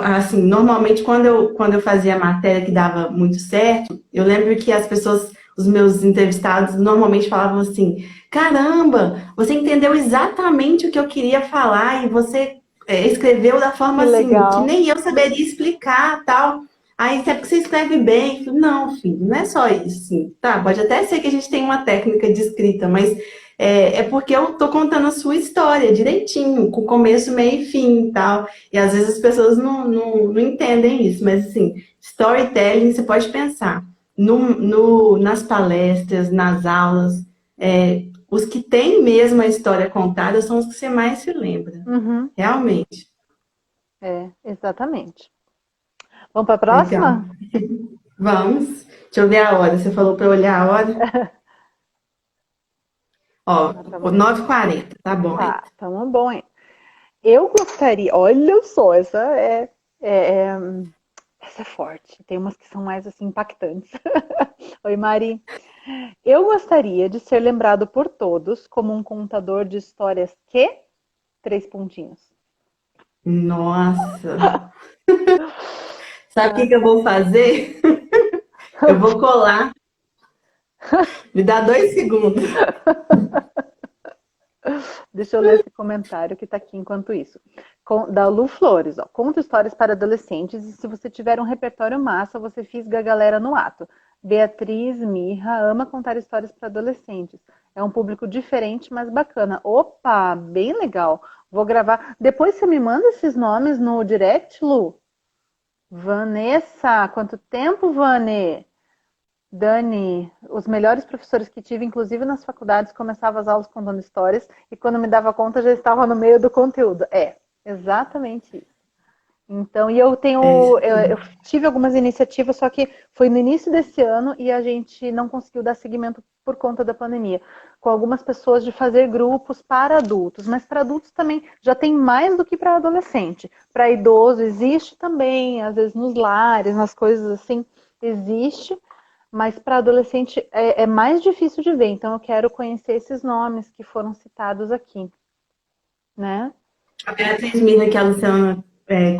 assim, normalmente quando eu fazia a matéria que dava muito certo, eu lembro que as pessoas, os meus entrevistados, normalmente falavam assim: caramba, você entendeu exatamente o que eu queria falar e você escreveu da forma que assim, que legal. nem eu saberia explicar, tal. Aí, até porque você escreve bem. Eu falei, não, filho, não é só isso. Assim. Tá, pode até ser que a gente tenha uma técnica de escrita, mas é porque eu tô contando a sua história direitinho, com começo, meio e fim e tal. E às vezes as pessoas não entendem isso, mas assim, storytelling, você pode pensar nas palestras, nas aulas, os que têm mesmo a história contada são os que você mais se lembra. Uhum, Realmente. exatamente. Vamos para a Legal. próxima? Vamos. Deixa eu ver a hora. Você falou para eu olhar a hora? Ó, Ah, tá bom. 9h40. Tá bom aí. Tá, tamo bom, hein? Eu gostaria, olha só, é- é- essa é forte. Tem umas que são mais assim impactantes. Oi, Mari. Eu gostaria de ser lembrado por todos como um contador de histórias que três pontinhos. Nossa. Sabe o que que eu vou fazer? Eu vou colar. Me dá 2 segundos. Deixa eu ler esse comentário que está aqui enquanto isso. Da Lu Flores, ó. Conta histórias para adolescentes e se você tiver um repertório massa, você fisga a galera no ato. Beatriz Mirra ama contar histórias para adolescentes. É um público diferente, mas bacana. Opa, bem legal. Vou gravar. Depois você me manda esses nomes no direct, Lu? Vanessa, quanto tempo, Vane? Dani, os melhores professores que tive, inclusive nas faculdades, começava as aulas contando histórias e quando me dava conta já estava no meio do conteúdo. Exatamente isso. Então, e É isso eu aí. tive algumas iniciativas, só que foi no início desse ano e a gente não conseguiu dar seguimento por conta da pandemia, com algumas pessoas de fazer grupos para adultos, mas para adultos também já tem mais do que para adolescente. Para idoso existe também, às vezes nos lares, nas coisas assim, existe, mas para adolescente é mais difícil de ver, então eu quero conhecer esses nomes que foram citados aqui, né? A Beatriz Mirra, que a Luciana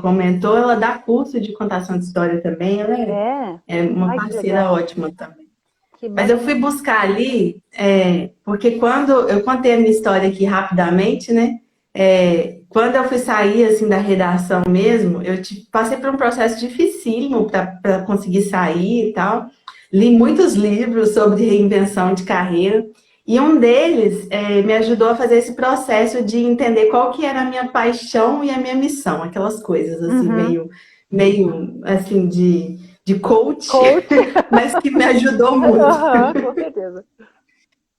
comentou, ela dá curso de contação de história também. Ela É, é uma ai que parceira legal, ótima também. que Mas eu fui bacana. buscar ali, porque quando eu contei a minha história aqui rapidamente, né? Quando eu fui sair assim da redação mesmo, passei por um processo dificílimo para conseguir sair e tal. Li muitos livros sobre reinvenção de carreira. E um deles me ajudou a fazer esse processo de entender qual que era a minha paixão e a minha missão, aquelas coisas assim, meio assim de coach, mas que me ajudou muito. Com certeza.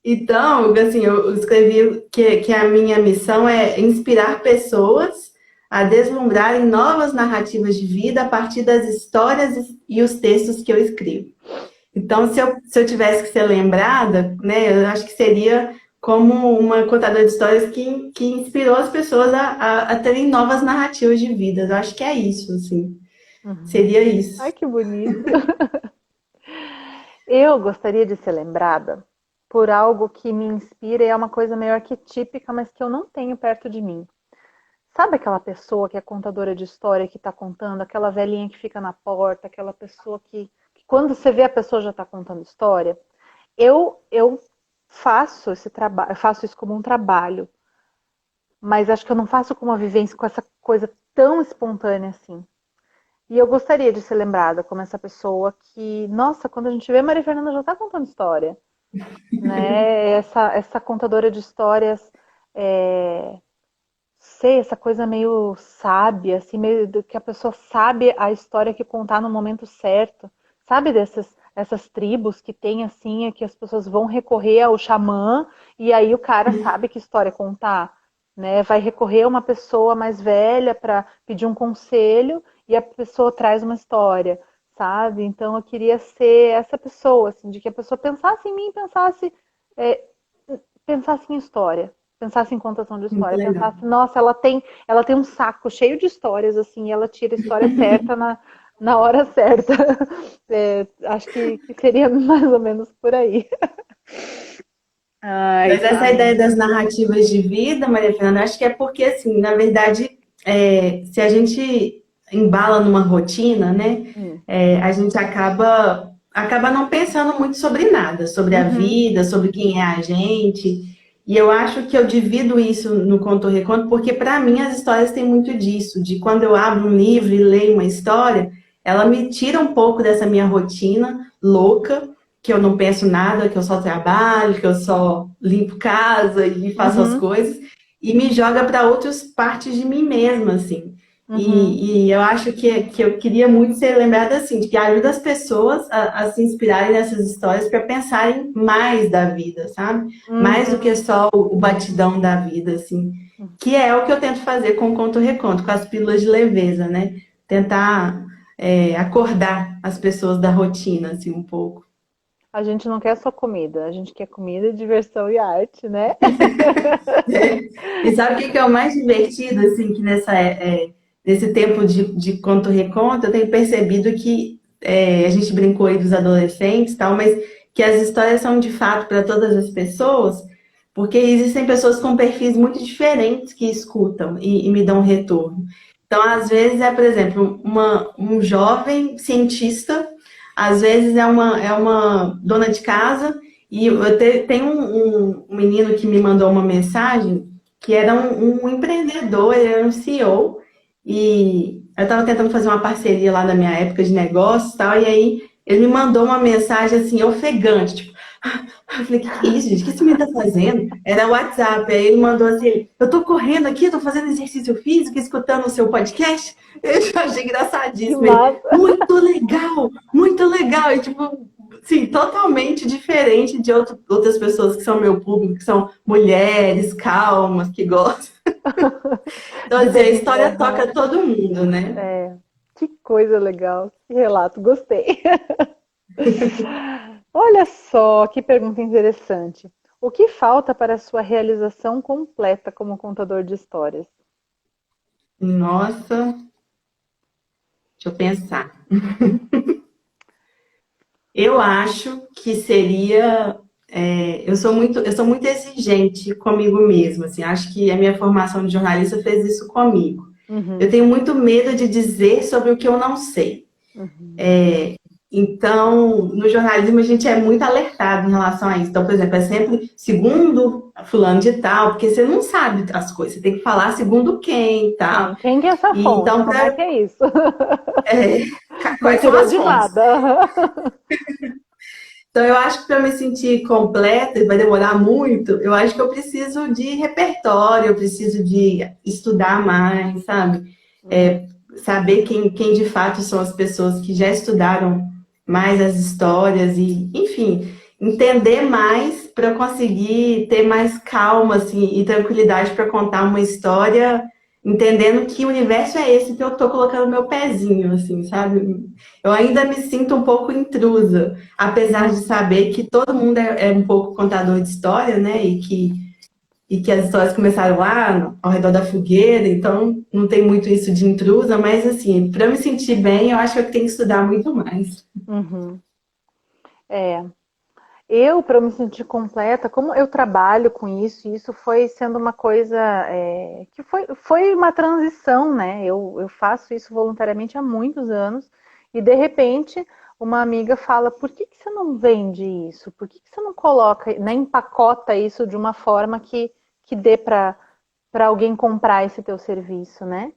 Então, assim, eu escrevi que a minha missão é inspirar pessoas a deslumbrarem novas narrativas de vida a partir das histórias e os textos que eu escrevo. Então, se eu tivesse que ser lembrada, né, eu acho que seria como uma contadora de histórias que inspirou as pessoas a terem novas narrativas de vida. Eu acho que é isso, assim. Seria isso. Ai, que bonito. Eu gostaria de ser lembrada por algo que me inspira e é uma coisa meio arquetípica, mas que eu não tenho perto de mim. Sabe aquela pessoa que é contadora de história que está contando, aquela velhinha que fica na porta, aquela pessoa que quando você vê a pessoa já está contando história? Eu faço esse trabalho, faço isso como um trabalho, mas acho que eu não faço com uma vivência com essa coisa tão espontânea assim. E eu gostaria de ser lembrada como essa pessoa que, nossa, quando a gente vê Maria Fernanda já está contando história, né? Essa contadora de histórias, sei, essa coisa meio sábia, assim, meio que a pessoa sabe a história que contar no momento certo. Sabe essas tribos que tem assim, é que as pessoas vão recorrer ao xamã e aí o cara sabe que história contar, né? Vai recorrer a uma pessoa mais velha para pedir um conselho e a pessoa traz uma história, sabe? Então eu queria ser essa pessoa, assim, de que a pessoa pensasse em mim, pensasse em história, pensasse em contação de Muito história, legal. pensasse, nossa, ela tem um saco cheio de histórias, assim, e ela tira a história certa na hora certa. Acho que seria mais ou menos por aí. Ai, Mas essa tá. ideia das narrativas de vida, Maria Fernanda, acho que é porque, assim, na verdade, se a gente embala numa rotina, né, a gente acaba não pensando muito sobre nada, sobre a Uhum. vida, sobre quem é a gente. E eu acho que eu divido isso no Conto Reconto, porque para mim as histórias têm muito disso, de quando eu abro um livro e leio uma história, ela me tira um pouco dessa minha rotina louca, que eu não penso nada, que eu só trabalho, que eu só limpo casa e faço as Uhum. coisas, e me joga para outras partes de mim mesma, assim. Uhum. E eu acho que eu queria muito ser lembrada assim, de que ajuda as pessoas a se inspirarem nessas histórias para pensarem mais da vida, sabe? Mais do que Uhum. só o batidão da vida, assim. Que é o que eu tento fazer com o Conto Reconto, com as pílulas de leveza, né? Tentar acordar as pessoas da rotina, assim, um pouco. A gente não quer só comida, a gente quer comida, diversão e arte, né? E sabe o que é o mais divertido, assim, que nesse tempo de conto-reconto, eu tenho percebido que a gente brincou aí dos adolescentes e tal, mas que as histórias são de fato para todas as pessoas, porque existem pessoas com perfis muito diferentes que escutam e me dão retorno. Então, às vezes por exemplo, um jovem cientista, às vezes é uma dona de casa, e tem um menino que me mandou uma mensagem que era um empreendedor, ele era um CEO, e eu estava tentando fazer uma parceria lá na minha época de negócios e tal, e aí ele me mandou uma mensagem assim, ofegante, tipo, eu falei, que é isso, gente? O que esse menino tá fazendo? Era o WhatsApp, aí ele mandou assim, eu tô correndo aqui, tô fazendo exercício físico, escutando o seu podcast, eu achei Que engraçadíssimo, ele, massa! muito legal, e tipo, sim, totalmente diferente de outras pessoas que são meu público, que são mulheres calmas, que gostam. Então, De assim, a bebida. história Aham. toca todo mundo, né? Que coisa legal, que relato, gostei. Olha só, que pergunta interessante. O que falta para a sua realização completa como contador de histórias? Nossa, deixa eu pensar. Eu acho que seria. Eu sou muito exigente comigo mesma. Assim, acho que a minha formação de jornalista fez isso comigo. Eu Uhum, tenho muito medo de dizer sobre o que eu não sei. uhum. Então, no jornalismo, a gente é muito alertado em relação a isso. Então, por exemplo, é sempre segundo fulano de tal, porque você não sabe as coisas, você tem que falar segundo quem e tal. Quem que é essa E, fonte? então, Como é que é isso? Não quais são tirou as de fontes? nada. Então, eu acho que para me sentir completa, e vai demorar muito, eu acho que eu preciso de repertório, eu preciso de estudar mais, sabe? Uhum. Saber quem de fato são as pessoas que já estudaram mais as histórias e, enfim, entender mais para conseguir ter mais calma assim, e tranquilidade para contar uma história, entendendo que o universo é esse que eu estou colocando meu pezinho, assim, sabe? Eu ainda me sinto um pouco intrusa, apesar de saber que todo mundo é um pouco contador de história, né? E que as histórias começaram lá ao redor da fogueira, então não tem muito isso de intrusa, mas assim, para me sentir bem, eu acho que eu tenho que estudar muito mais. Uhum. É. Eu, para me sentir completa, como eu trabalho com isso, e isso foi sendo uma coisa que foi uma transição, né? Eu faço isso voluntariamente há muitos anos, e de repente uma amiga fala: por que você não vende isso? Por que você não coloca, né, empacota isso de uma forma que dê para alguém comprar esse teu serviço, né?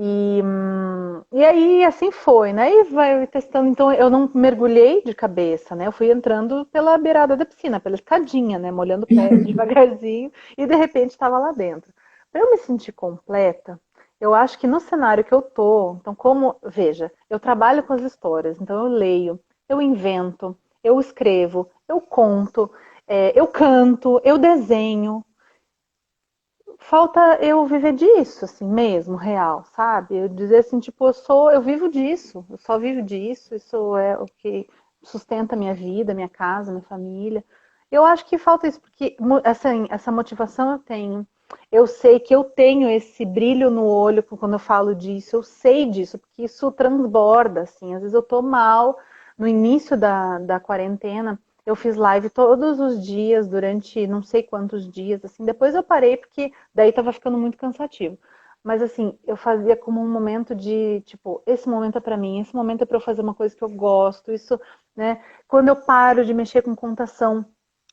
E aí assim foi, né? E vai testando. Então eu não mergulhei de cabeça, né? Eu fui entrando pela beirada da piscina, pela escadinha, né? Molhando o pé devagarzinho e de repente estava lá dentro. Para eu me sentir completa, eu acho que no cenário que eu tô, então como, veja, eu trabalho com as histórias, então eu leio, eu invento, eu escrevo, eu conto, eu canto, eu desenho, falta eu viver disso, assim mesmo, real, sabe? Eu dizer assim, tipo, eu vivo disso, eu só vivo disso, isso é o que sustenta a minha vida, minha casa, minha família. Eu acho que falta isso, porque assim, essa motivação eu tenho. Eu sei que eu tenho esse brilho no olho quando eu falo disso, eu sei disso, porque isso transborda, assim. Às vezes eu tô mal, no início da quarentena, eu fiz live todos os dias, durante não sei quantos dias, assim. Depois eu parei, porque daí tava ficando muito cansativo. Mas assim, eu fazia como um momento de, tipo, esse momento é para mim, esse momento é para eu fazer uma coisa que eu gosto, isso, né? Quando eu paro de mexer com contação,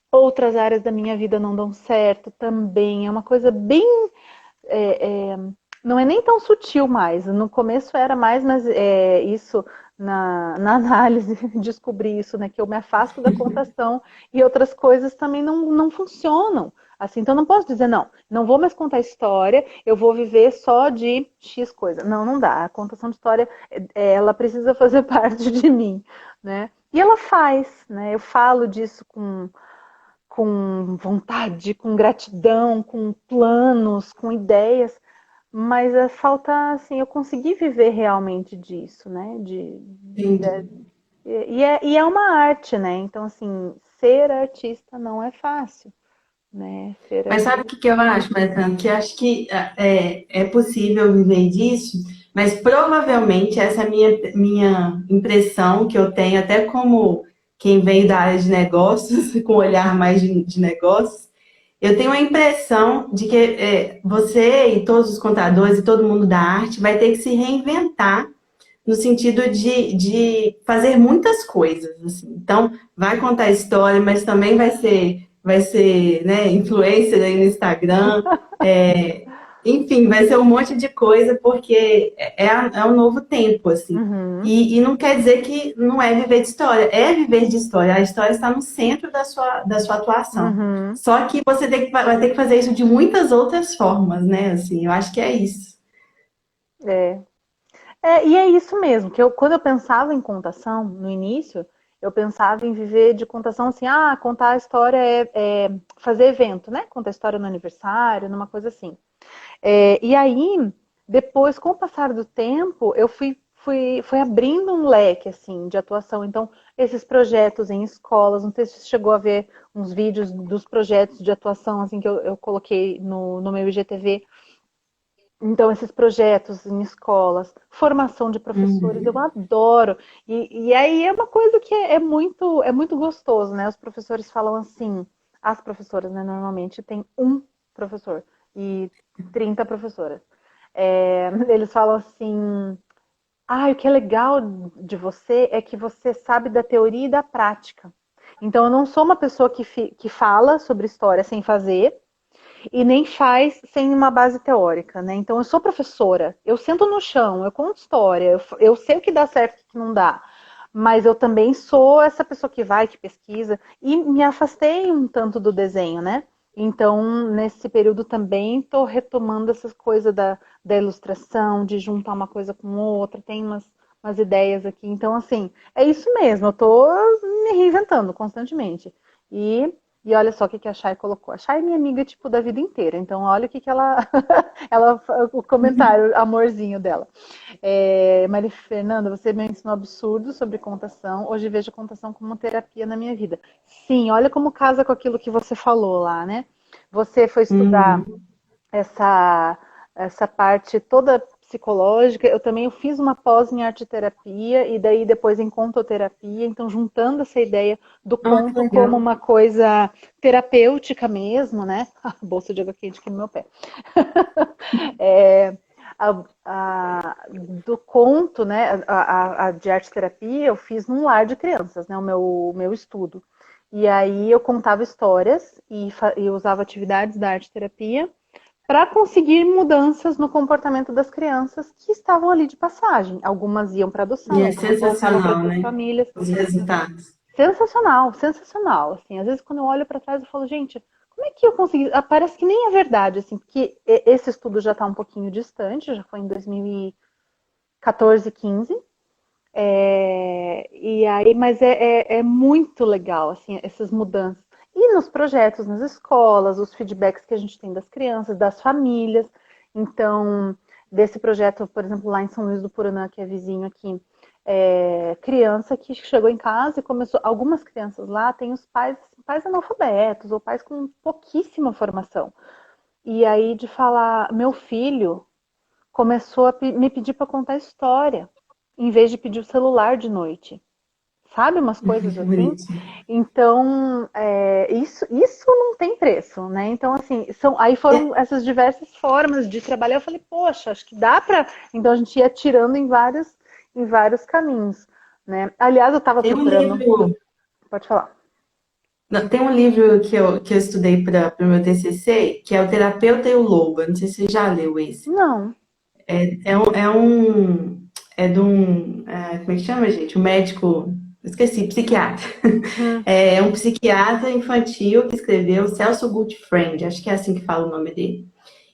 outras áreas da minha vida não dão certo também. É uma coisa bem. é, é, não é nem tão sutil mais. No começo era mais, mas isso na análise descobri isso, né? Que eu me afasto da contação e outras coisas também não funcionam. Assim, então não posso dizer, não vou mais contar história, eu vou viver só de X coisa. Não dá. A contação de história, ela precisa fazer parte de mim, né? E ela faz, né? Eu falo disso com vontade, com gratidão, com planos, com ideias, mas falta, assim, eu conseguir viver realmente disso, né? Entendi. E é uma arte, né? Então, assim, ser artista não é fácil, né? Ser Mas sabe o artista. que eu acho, Marcelo? Que eu acho que é possível viver disso, mas provavelmente essa é a minha impressão que eu tenho, até como quem vem da área de negócios, com um olhar mais de negócios, eu tenho a impressão de que você e todos os contadores e todo mundo da arte vai ter que se reinventar no sentido de fazer muitas coisas, assim. Então, vai contar história, mas também vai ser, né, influencer aí no Instagram, enfim, vai ser um monte de coisa, porque é um novo tempo, assim. Uhum, E não quer dizer que não é viver de história, é viver de história. A história está no centro da sua atuação. uhum, Só que você vai ter que fazer isso de muitas outras formas, né? Assim, eu acho que é isso. é. E é isso mesmo, que quando eu pensava em contação, no início, eu pensava em viver de contação assim, contar a história fazer evento, né? Contar a história no aniversário, numa coisa assim. E aí, depois, com o passar do tempo, eu fui abrindo um leque, assim, de atuação. Então, esses projetos em escolas, não sei se você chegou a ver uns vídeos dos projetos de atuação, assim, que eu coloquei no meu IGTV. Então, esses projetos em escolas, formação de professores, eu Uhum. adoro. E aí é uma coisa que é muito gostoso, né? Os professores falam assim, as professoras, né, normalmente tem um professor e 30 professoras. Eles falam assim, o que é legal de você é que você sabe da teoria e da prática. Então, eu não sou uma pessoa que fala sobre história sem fazer, e nem faz sem uma base teórica, né? Então, eu sou professora, eu sento no chão, eu conto história, eu sei o que dá certo e o que não dá. mas eu também sou essa pessoa que vai, que pesquisa, e me afastei um tanto do desenho, né? Então, nesse período também estou retomando essas coisas da ilustração, de juntar uma coisa com outra, tem umas ideias aqui. Então, assim, é isso mesmo, eu estou me reinventando constantemente. E olha só o que a Chay colocou. A Chay é minha amiga, tipo, da vida inteira. Então, olha o que ela, o comentário, amorzinho dela. Maria Fernanda, você me ensinou absurdo sobre contação. Hoje vejo a contação como terapia na minha vida. Sim, olha como casa com aquilo que você falou lá, né? Você foi estudar essa parte toda psicológica. Eu também fiz uma pós em arte terapia e daí depois em contoterapia. Então, juntando essa ideia do Que conto como legal. uma coisa terapêutica mesmo, né? Bolsa de água quente aqui no meu pé. Do conto, né, a de arte terapia, eu fiz num lar de crianças, né, o meu estudo. E aí eu contava histórias e usava atividades da arte terapia para conseguir mudanças no comportamento das crianças que estavam ali de passagem. Algumas iam para E adoção, é algumas voltavam para sensacional, suas né? famílias. Os resultados. Sensacional, sensacional. Assim, às vezes quando eu olho para trás eu falo, gente, como é que eu consegui? Parece que nem é verdade, assim, porque esse estudo já está um pouquinho distante, já foi em 2014, 15. E aí, mas é muito legal, assim, essas mudanças. E nos projetos, nas escolas, os feedbacks que a gente tem das crianças, das famílias. Então, desse projeto, por exemplo, lá em São Luís do Purunã, que é vizinho aqui, criança que chegou em casa e começou. Algumas crianças lá têm os pais analfabetos ou pais com pouquíssima formação. E aí de falar, meu filho começou a me pedir para contar história, em vez de pedir o celular de noite. Sabe, umas coisas assim? Bonitinho. Então, isso não tem preço, né? Então, assim, aí foram essas diversas formas de trabalhar. Eu falei, poxa, acho que dá para. Então, a gente ia tirando em vários caminhos, né? Aliás, eu estava Tem um procurando. livro, Pode falar. não, tem um livro que eu estudei para o meu TCC, que é O Terapeuta e o Lobo. Eu não sei se você já leu esse. Não. É de um, como é que chama, gente? Um médico, esqueci, psiquiatra. Hum, É um psiquiatra infantil que escreveu, Celso Gutfriend, acho que é assim que fala o nome dele.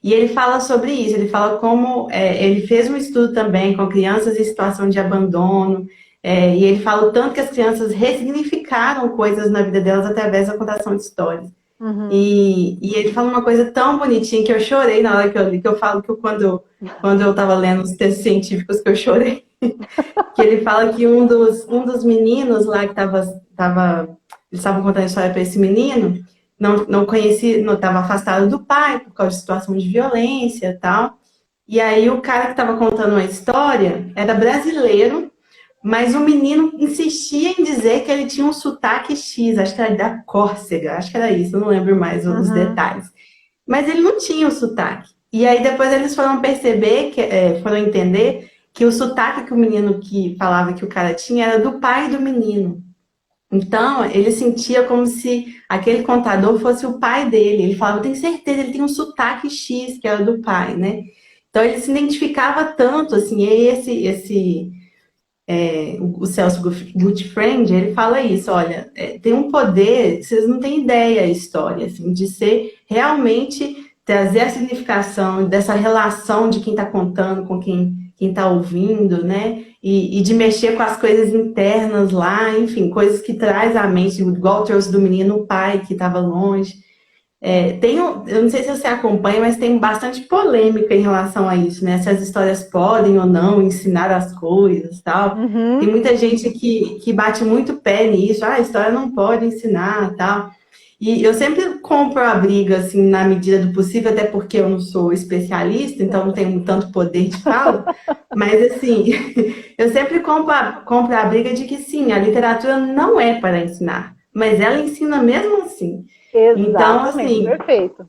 E ele fala sobre isso, ele fala como ele fez um estudo também com crianças em situação de abandono, e ele fala o tanto que as crianças ressignificaram coisas na vida delas através da contação de histórias. uhum. E ele fala uma coisa tão bonitinha que eu chorei na hora que eu li, que eu falo que quando eu estava lendo os textos científicos que eu chorei, que ele fala que um dos meninos lá que eles estavam contando a história para esse menino, não conhecia, não estava afastado do pai por causa de situação de violência e tal. E aí o cara que estava contando a história era brasileiro, mas o menino insistia em dizer que ele tinha um sotaque X, acho que era da Córcega, acho que era isso, eu não lembro mais os Uhum. detalhes. Mas ele não tinha o sotaque. E aí depois eles foram perceber, foram entender que o sotaque que o menino que falava que o cara tinha era do pai do menino. Então, ele sentia como se aquele contador fosse o pai dele. Ele falava, eu tenho certeza, ele tem um sotaque X, que era do pai, né? Então, ele se identificava tanto, assim, e o Celso Gutfriend, ele fala isso, olha, tem um poder, vocês não têm ideia a história, assim, de ser realmente trazer a significação dessa relação de quem está contando com quem está ouvindo, né? E de mexer com as coisas internas lá, enfim, coisas que traz à mente, igual trouxe do menino o pai que estava longe. Eu não sei se você acompanha, mas tem bastante polêmica em relação a isso, né? Se as histórias podem ou não ensinar as coisas, tal. Tem Uhum. muita gente que bate muito pé nisso, a história não pode ensinar, tal. E eu sempre compro a briga, assim, na medida do possível, até porque eu não sou especialista, então não tenho tanto poder de fala, mas, assim, eu sempre compro a briga de que, sim, a literatura não é para ensinar, mas ela ensina mesmo assim. Então, Exatamente, assim, perfeito.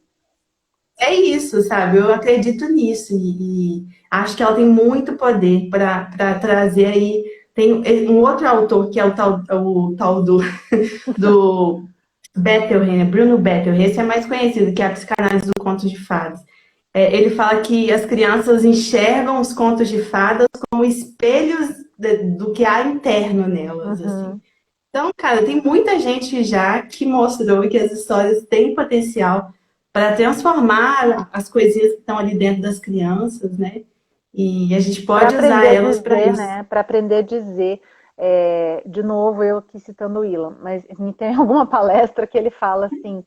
é isso, sabe? Eu acredito nisso e acho que ela tem muito poder para trazer aí. Tem um outro autor que é o tal do Bettelheim, né? Bruno Bettelheim, esse é mais conhecido, que é a psicanálise do conto de fadas. Ele fala que as crianças enxergam os contos de fadas como espelhos do que há interno nelas, assim. Uhum. Então, cara, tem muita gente já que mostrou que as histórias têm potencial para transformar as coisinhas que estão ali dentro das crianças, né? E a gente Para pode usar aprender a elas para dizer, isso. né? Para aprender a dizer. De novo, eu aqui citando o Ilan, mas tem alguma palestra que ele fala assim,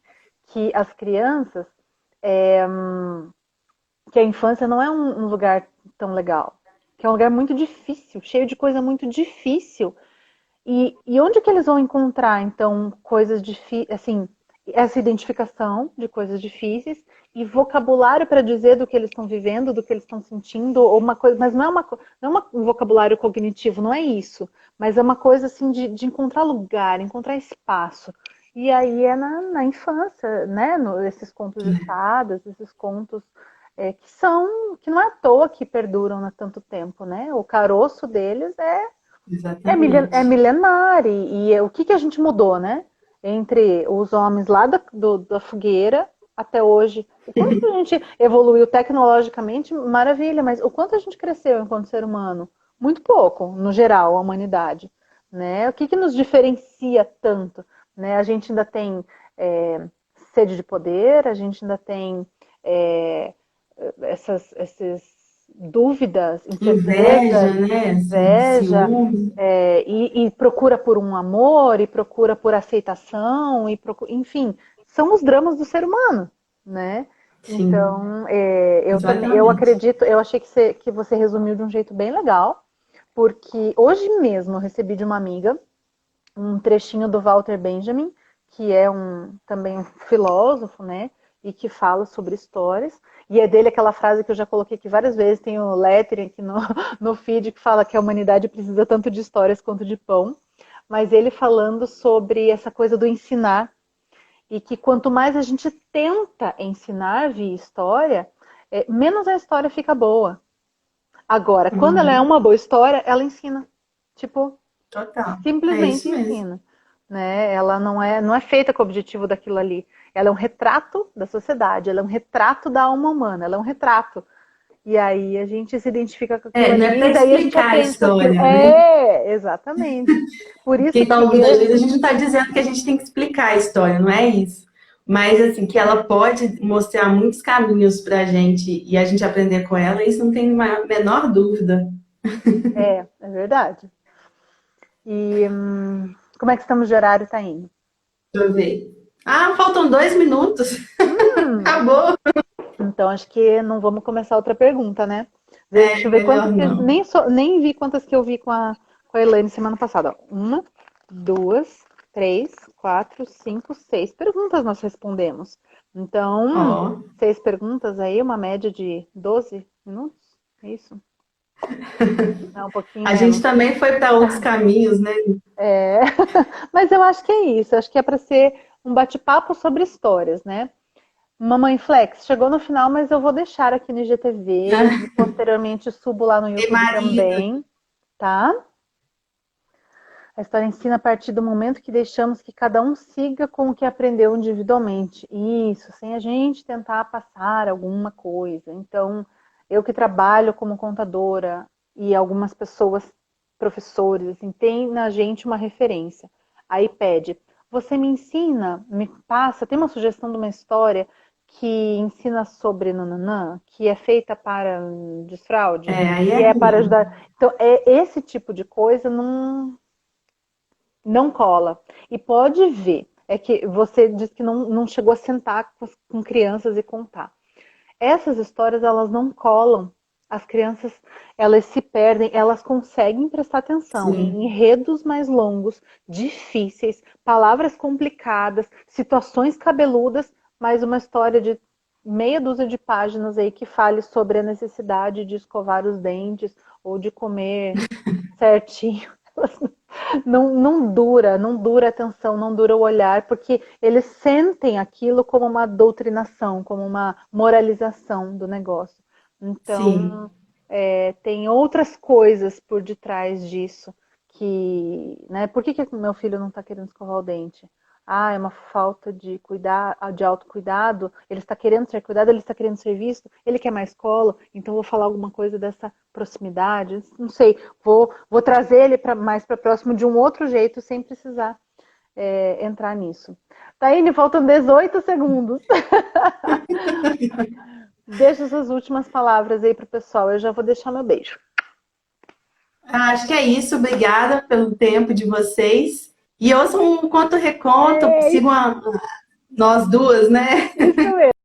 que as crianças, que a infância não é um lugar tão legal, que é um lugar muito difícil, cheio de coisa muito difícil. E onde que eles vão encontrar, então, coisas difíceis, assim, essa identificação de coisas difíceis e vocabulário para dizer do que eles estão vivendo, do que eles estão sentindo, ou uma coisa, mas não é um vocabulário cognitivo, não é isso, mas é uma coisa assim de encontrar lugar, encontrar espaço. E aí é na infância, né? Esses contos de fadas, esses contos que não é à toa que perduram há tanto tempo, né? O caroço deles é Exatamente. milenar. E o que a gente mudou, né? Entre os homens lá da fogueira até hoje. O quanto que a gente evoluiu tecnologicamente, maravilha, mas o quanto a gente cresceu enquanto ser humano? Muito pouco, no geral, a humanidade. Né? O que nos diferencia tanto? Né? A gente ainda tem é, sede de poder, a gente ainda tem é, essas dúvidas, Inveja, incertezas, né? Assim, inveja, ciúme. e procura por um amor, e procura por aceitação, enfim, são os dramas do ser humano, né? Sim, Então, eu também, eu exatamente. acredito, eu achei que você resumiu de um jeito bem legal, porque hoje mesmo eu recebi de uma amiga um trechinho do Walter Benjamin, que é também um filósofo, né? E que fala sobre histórias. E é dele aquela frase que eu já coloquei aqui várias vezes, tem o lettering aqui no feed que fala que a humanidade precisa tanto de histórias quanto de pão. Mas ele falando sobre essa coisa do ensinar, e que quanto mais a gente tenta ensinar via história, menos a história fica boa. Agora, quando ela é Uhum. uma boa história, ela ensina. Tipo, Total. É simplesmente isso mesmo. ensina. Né? Ela não é feita com o objetivo daquilo ali. Ela é um retrato da sociedade, ela é um retrato da alma humana, ela é um retrato. E aí a gente se identifica com aquilo É, não é para ali, e daí a gente explicar a aprende com aquilo. história, né? Exatamente. Por Quem isso está que ouvindo a gente não está dizendo que a gente tem que explicar a história, não é isso. Mas, assim, que ela pode mostrar muitos caminhos para a gente e a gente aprender com ela, isso não tem a menor dúvida. é verdade. E como é que estamos de horário, tá indo? Deixa eu ver. Ah, faltam 2 minutos. Hum, Acabou. então acho que não vamos começar outra pergunta, né? É, Deixa eu ver melhor quantas que. não. Nem vi quantas que eu vi com a Elaine semana passada. Ó. Uma, duas, três, quatro, cinco, seis perguntas nós respondemos. Então, Ó, 6 perguntas aí, uma média de 12 minutos. É isso? Não, um pouquinho a gente menos. também foi para outros caminhos, né? É, mas eu acho que é isso. Acho que é para ser um bate-papo sobre histórias, né? Mamãe Flex, chegou no final, mas eu vou deixar aqui no IGTV e posteriormente subo lá no Ei, YouTube marido. também, tá? A história ensina a partir do momento que deixamos que cada um siga com o que aprendeu individualmente. Isso, sem a gente tentar passar alguma coisa. Então, eu que trabalho como contadora e algumas pessoas, professores, assim, tem na gente uma referência. Aí pede, você me ensina, me passa, tem uma sugestão de uma história que ensina sobre nananã, que é feita para desfraude, É, aí é que é para ruim. ajudar. Então, esse tipo de coisa não cola. E pode ver. É que você diz que não chegou a sentar com crianças e contar. Essas histórias, elas não colam. As crianças, elas se perdem, elas conseguem prestar atenção em Sim. enredos mais longos, difíceis, palavras complicadas, situações cabeludas, mas uma história de meia dúzia de páginas aí que fale sobre a necessidade de escovar os dentes ou de comer certinho. Não dura a atenção, não dura o olhar, porque eles sentem aquilo como uma doutrinação, como uma moralização do negócio. Sim. Então, tem outras coisas por detrás disso que, né? Por que meu filho não está querendo escovar o dente? ah, é uma falta de cuidar, de autocuidado, ele está querendo ser cuidado, ele está querendo ser visto, ele quer mais colo, então vou falar alguma coisa dessa proximidade, não sei, vou trazer ele mais para próximo de um outro jeito, sem precisar entrar nisso. Taíne, faltam 18 segundos. Deixa suas últimas palavras aí para o pessoal, eu já vou deixar meu beijo. Acho que é isso. Obrigada pelo tempo de vocês. E ouçam um conto reconto, sigam nós duas, né? Isso mesmo.